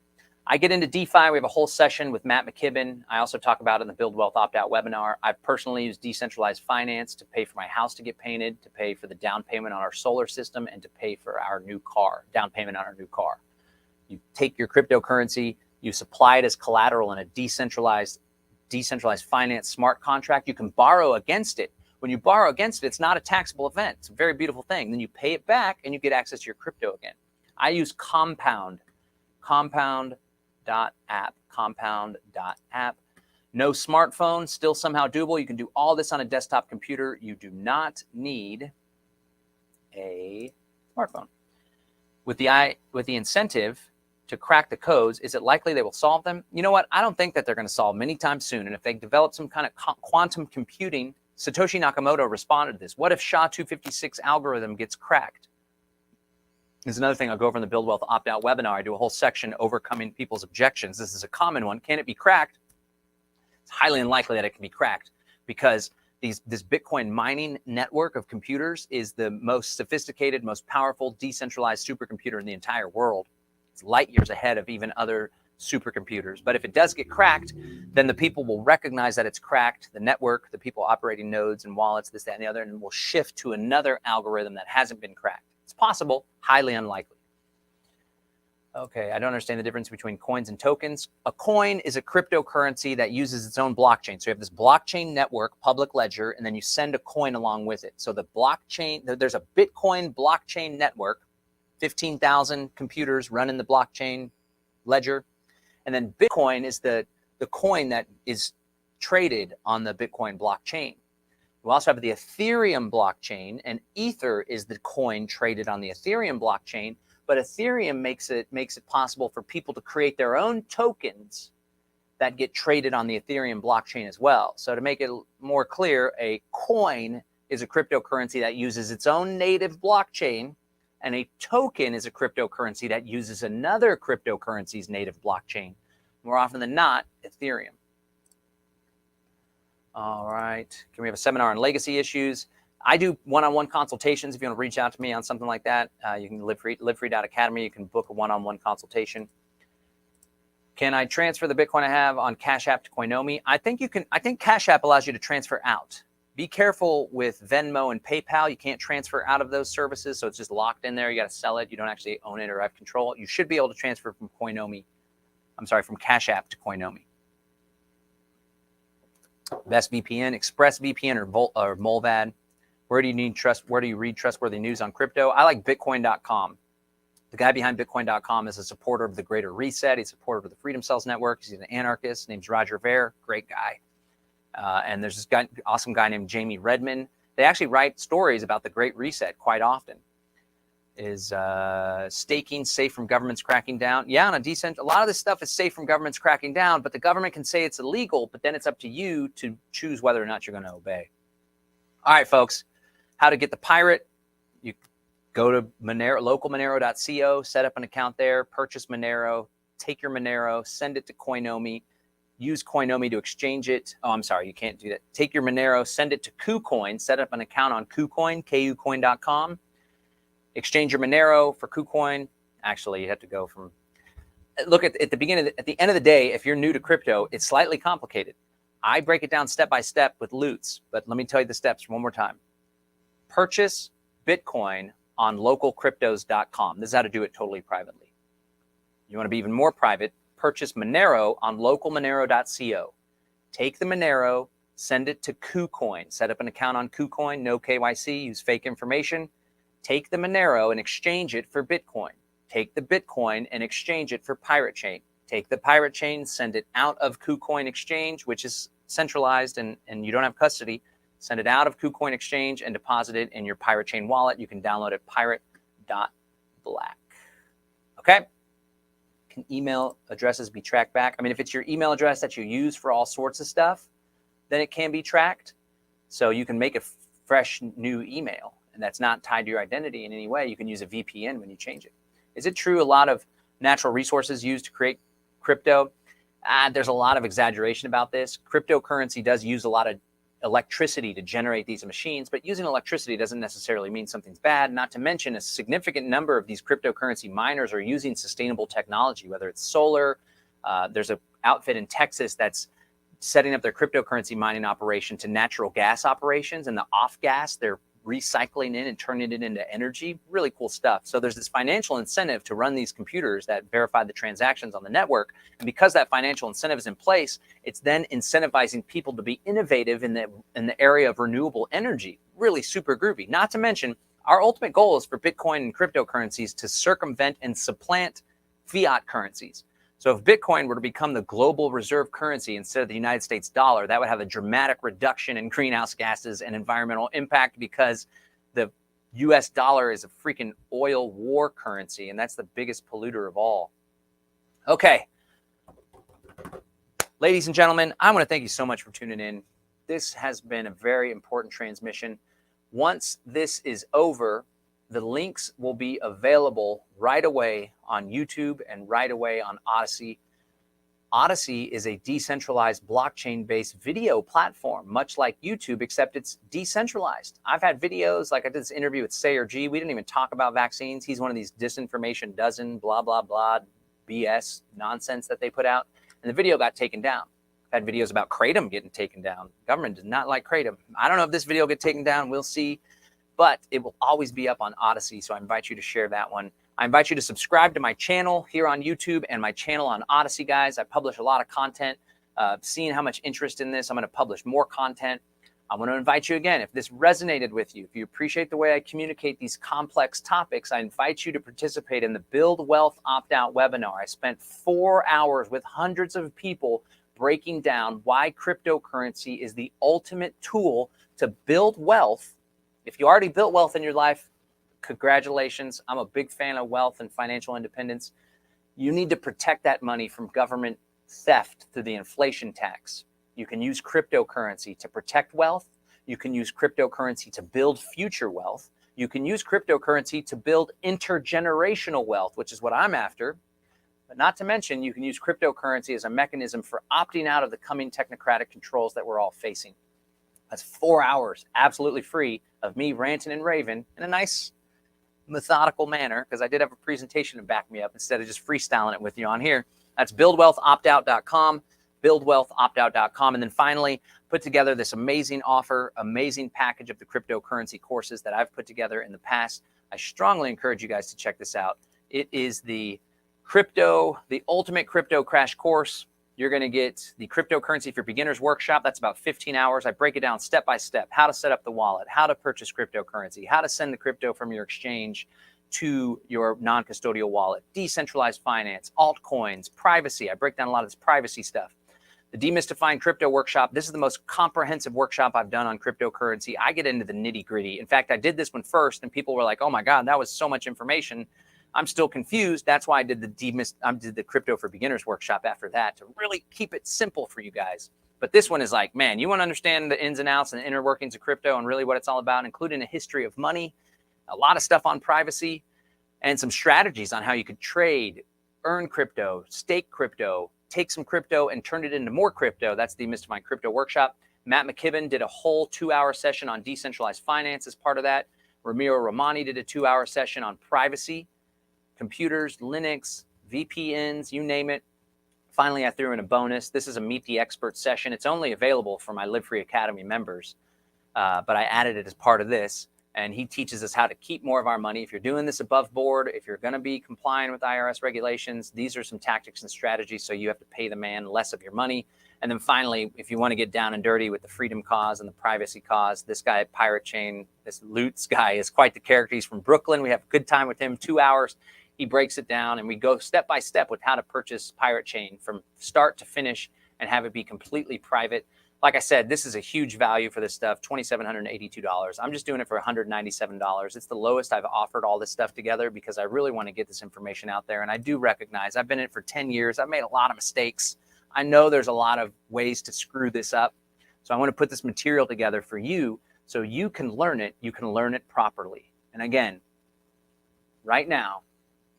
I get into DeFi. We have a whole session with Matt McKibben. I also talk about it in the Build Wealth Opt-out webinar. I've personally used decentralized finance to pay for my house to get painted, to pay for the down payment on our solar system, and to pay for our new car, down payment on our new car. You take your cryptocurrency, you supply it as collateral in a decentralized finance smart contract. You can borrow against it. When you borrow against it, it's not a taxable event. It's a very beautiful thing. Then you pay it back and you get access to your crypto again. I use Compound. Compound.app. No smartphone, still somehow doable. You can do all this on a desktop computer. You do not need a smartphone. With the incentive to crack the codes, is it likely they will solve them? You know what? I don't think that they're going to solve them anytime soon. And if they develop some kind of quantum computing, Satoshi Nakamoto responded to this. What if SHA-256 algorithm gets cracked? There's another thing I'll go over in the Build Wealth Opt-out webinar. I do a whole section overcoming people's objections. This is a common one. Can it be cracked? It's highly unlikely that it can be cracked because this Bitcoin mining network of computers is the most sophisticated, most powerful, decentralized supercomputer in the entire world. It's light years ahead of even other supercomputers. But if it does get cracked, then the people will recognize that it's cracked, the network, the people operating nodes and wallets, this, that, and the other, and will shift to another algorithm that hasn't been cracked. It's possible, highly unlikely. Okay, I don't understand the difference between coins and tokens. A coin is a cryptocurrency that uses its own blockchain. So you have this blockchain network, public ledger, and then you send a coin along with it. So the blockchain, there's a Bitcoin blockchain network, 15,000 computers running the blockchain ledger. And then Bitcoin is the coin that is traded on the Bitcoin blockchain. We also have the Ethereum blockchain, and Ether is the coin traded on the Ethereum blockchain. But Ethereum makes it possible for people to create their own tokens that get traded on the Ethereum blockchain as well. So to make it more clear, a coin is a cryptocurrency that uses its own native blockchain, and a token is a cryptocurrency that uses another cryptocurrency's native blockchain. More often than not, Ethereum. All right. Can we have a seminar on legacy issues? I do one-on-one consultations. If you want to reach out to me on something like that, you can livefree.academy. You can book a one-on-one consultation. Can I transfer the Bitcoin I have on Cash App to Coinomi? I think you can. I think Cash App allows you to transfer out. Be careful with Venmo and PayPal. You can't transfer out of those services, so it's just locked in there. You got to sell it. You don't actually own it or have control. You should be able to transfer from from Cash App to Coinomi. Best VPN, ExpressVPN or Molvad. Where do you read trustworthy news on crypto? I like Bitcoin.com. The guy behind Bitcoin.com is a supporter of the Greater Reset. He's a supporter of the Freedom Cells Network. He's an anarchist. His name's Roger Ver. Great guy. And there's this awesome guy named Jamie Redmond. They actually write stories about the Great Reset quite often. Is staking safe from governments cracking down? Yeah, on a lot of this stuff is safe from governments cracking down, but the government can say it's illegal, but then it's up to you to choose whether or not you're going to obey. All right, folks, how to get the pirate. You go to localmonero.co, set up an account there, purchase Monero, take your Monero, send it to Coinomi. use Coinomi to exchange it. Oh, I'm sorry, you can't do that. Take your Monero, send it to KuCoin, set up an account on KuCoin, kucoin.com. Exchange your Monero for KuCoin. Actually, you have to go from, look at the beginning, at the end of the day, if you're new to crypto, it's slightly complicated. I break it down step by step with Lutz, but let me tell you the steps one more time. Purchase Bitcoin on localcryptos.com. This is how to do it totally privately. You want to be even more private, purchase Monero on localmonero.co. Take the Monero, send it to KuCoin. Set up an account on KuCoin, no KYC, use fake information. Take the Monero and exchange it for Bitcoin. Take the Bitcoin and exchange it for Pirate Chain. Take the Pirate Chain, send it out of KuCoin Exchange, which is centralized and you don't have custody. Send it out of KuCoin Exchange and deposit it in your Pirate Chain wallet. You can download it pirate.black. Okay? Can email addresses be tracked back? I mean, if it's your email address that you use for all sorts of stuff, then it can be tracked. So you can make a fresh new email, and that's not tied to your identity in any way. You can use a VPN when you change it. Is it true a lot of natural resources used to create crypto? There's a lot of exaggeration about this. Cryptocurrency does use a lot of electricity to generate these machines, but using electricity doesn't necessarily mean something's bad. Not to mention, a significant number of these cryptocurrency miners are using sustainable technology, whether it's solar. There's an outfit in Texas that's setting up their cryptocurrency mining operation to natural gas operations, and the off gas they're recycling in and turning it into energy. Really cool stuff. So there's this financial incentive to run these computers that verify the transactions on the network. And because that financial incentive is in place, it's then incentivizing people to be innovative in the area of renewable energy. Really super groovy. Not to mention, our ultimate goal is for Bitcoin and cryptocurrencies to circumvent and supplant fiat currencies. So if Bitcoin were to become the global reserve currency instead of the United States dollar, that would have a dramatic reduction in greenhouse gases and environmental impact, because the US dollar is a freaking oil war currency, and that's the biggest polluter of all. Okay. Ladies and gentlemen, I want to thank you so much for tuning in. This has been a very important transmission. Once this is over, the links will be available right away on YouTube and right away on Odyssey. Odyssey is a decentralized blockchain-based video platform, much like YouTube, except it's decentralized. I've had videos, like I did this interview with Sayer G. We didn't even talk about vaccines. He's one of these disinformation dozen, blah, blah, blah, BS nonsense that they put out. And the video got taken down. I've had videos about Kratom getting taken down. The government does not like Kratom. I don't know if this video will get taken down. We'll see. But it will always be up on Odyssey, so I invite you to share that one. I invite you to subscribe to my channel here on YouTube and my channel on Odyssey, guys. I publish a lot of content. Seeing how much interest in this, I'm going to publish more content. I want to invite you again, if this resonated with you, if you appreciate the way I communicate these complex topics, I invite you to participate in the Build Wealth Opt-Out webinar. I spent 4 hours with hundreds of people breaking down why cryptocurrency is the ultimate tool to build wealth. If you already built wealth in your life, congratulations. I'm a big fan of wealth and financial independence. You need to protect that money from government theft through the inflation tax. You can use cryptocurrency to protect wealth. You can use cryptocurrency to build future wealth. You can use cryptocurrency to build intergenerational wealth, which is what I'm after. But not to mention, you can use cryptocurrency as a mechanism for opting out of the coming technocratic controls that we're all facing. That's 4 hours, absolutely free, of me ranting and raving in a nice, methodical manner, because I did have a presentation to back me up instead of just freestyling it with you on here. That's buildwealthoptout.com, buildwealthoptout.com. And then finally, put together this amazing offer, amazing package of the cryptocurrency courses that I've put together in the past. I strongly encourage you guys to check this out. It is the ultimate crypto crash course. You're going to get the Cryptocurrency for Beginners workshop. That's about 15 hours. I break it down step by step, how to set up the wallet, how to purchase cryptocurrency, how to send the crypto from your exchange to your non-custodial wallet, decentralized finance, altcoins, privacy. I break down a lot of this privacy stuff. The Demystifying Crypto workshop. This is the most comprehensive workshop I've done on cryptocurrency. I get into the nitty gritty. In fact, I did this one first and people were like, oh my God, that was so much information. I'm still confused. That's why I did the Crypto for Beginners workshop after that, to really keep it simple for you guys. But this one is like, man, you want to understand the ins and outs and the inner workings of crypto and really what it's all about, including a history of money, a lot of stuff on privacy, and some strategies on how you could trade, earn crypto, stake crypto, take some crypto and turn it into more crypto. That's the Demystifying Crypto Workshop. Matt McKibben did a whole 2-hour session on decentralized finance as part of that. Ramiro Romani did a 2-hour session on privacy, computers, Linux, VPNs, you name it. Finally, I threw in a bonus. This is a Meet the Expert session. It's only available for my Live Free Academy members, but I added it as part of this. And he teaches us how to keep more of our money. If you're doing this above board, if you're going to be complying with IRS regulations, these are some tactics and strategies so you have to pay the man less of your money. And then finally, if you want to get down and dirty with the freedom cause and the privacy cause, this guy at Pirate Chain, this Lutz guy, is quite the character. He's from Brooklyn. We have a good time with him, 2 hours. He breaks it down, and we go step by step with how to purchase Pirate Chain from start to finish and have it be completely private. Like I said, this is a huge value for this stuff, $2,782. I'm just doing it for $197. It's the lowest I've offered all this stuff together because I really want to get this information out there. And I do recognize I've been in it for 10 years. I've made a lot of mistakes. I know there's a lot of ways to screw this up. So I want to put this material together for you so you can learn it. You can learn it properly. And again, right now,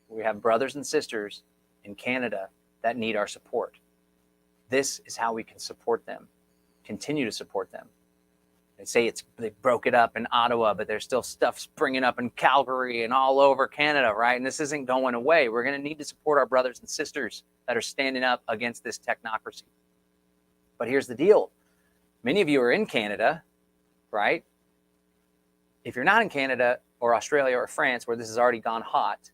we have brothers and sisters in Canada that need our support. This is how we can support them. Continue to support them. They say they broke it up in Ottawa, but there's still stuff springing up in Calgary and all over Canada, right? And this isn't going away. We're going to need to support our brothers and sisters that are standing up against this technocracy. But here's the deal. Many of you are in Canada, right? If you're not in Canada or Australia or France, where this has already gone hot,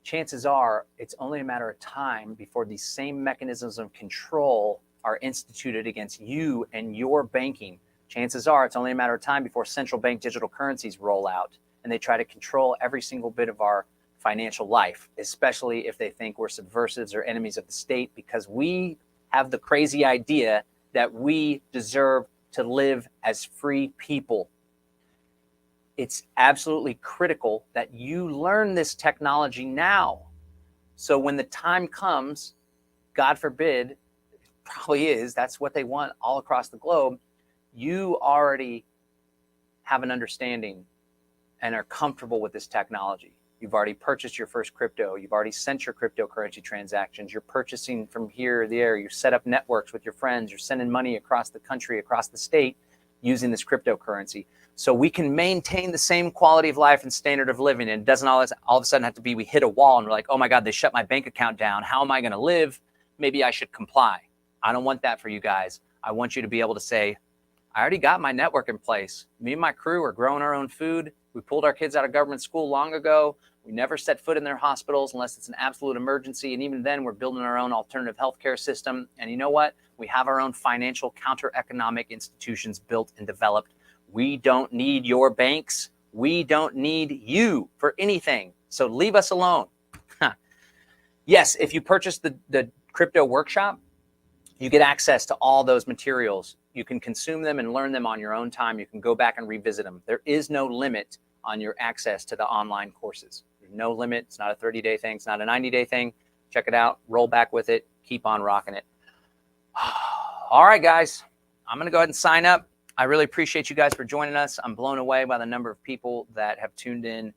chances are it's only a matter of time before these same mechanisms of control are instituted against you and your banking. Chances are it's only a matter of time before central bank digital currencies roll out and they try to control every single bit of our financial life, especially if they think we're subversives or enemies of the state, because we have the crazy idea that we deserve to live as free people. It's absolutely critical that you learn this technology now. So when the time comes, God forbid, probably is, that's what they want all across the globe, you already have an understanding and are comfortable with this technology. You've already purchased your first crypto. You've already sent your cryptocurrency transactions. You're purchasing from here or there. You set up networks with your friends. You're sending money across the country, across the state using this cryptocurrency. So we can maintain the same quality of life and standard of living. And it doesn't all of a sudden have to be we hit a wall and we're like, oh my God, they shut my bank account down. How am I going to live? Maybe I should comply. I don't want that for you guys. I want you to be able to say, I already got my network in place. Me and my crew are growing our own food. We pulled our kids out of government school long ago. We never set foot in their hospitals unless it's an absolute emergency. And even then, we're building our own alternative healthcare system. And you know what? We have our own financial counter-economic institutions built and developed. We don't need your banks. We don't need you for anything. So leave us alone. Yes, if you purchase the crypto workshop, you get access to all those materials. You can consume them and learn them on your own time. You can go back and revisit them. There is no limit on your access to the online courses. There's no limit. It's not a 30-day thing. It's not a 90-day thing. Check it out. Roll back with it. Keep on rocking it. All right, guys. I'm going to go ahead and sign up. I really appreciate you guys for joining us. I'm blown away by the number of people that have tuned in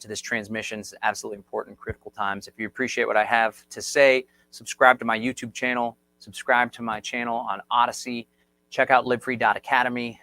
to this transmission. It's absolutely important, critical times. If you appreciate what I have to say, subscribe to my YouTube channel. Subscribe to my channel on Odyssey. Check out livefree.academy.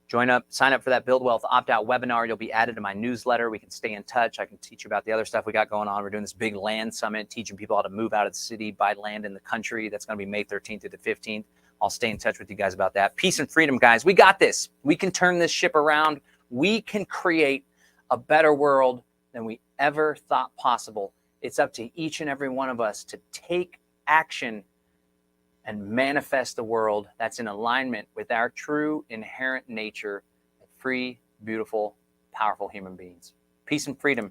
Join up, sign up for that Build Wealth opt-out webinar. You'll be added to my newsletter. We can stay in touch. I can teach you about the other stuff we got going on. We're doing this big land summit, teaching people how to move out of the city, buy land in the country. That's going to be May 13th through the 15th. I'll stay in touch with you guys about that. Peace and freedom, guys. We got this. We can turn this ship around. We can create a better world than we ever thought possible. It's up to each and every one of us to take action and manifest the world that's in alignment with our true inherent nature of free, beautiful, powerful human beings. Peace and freedom.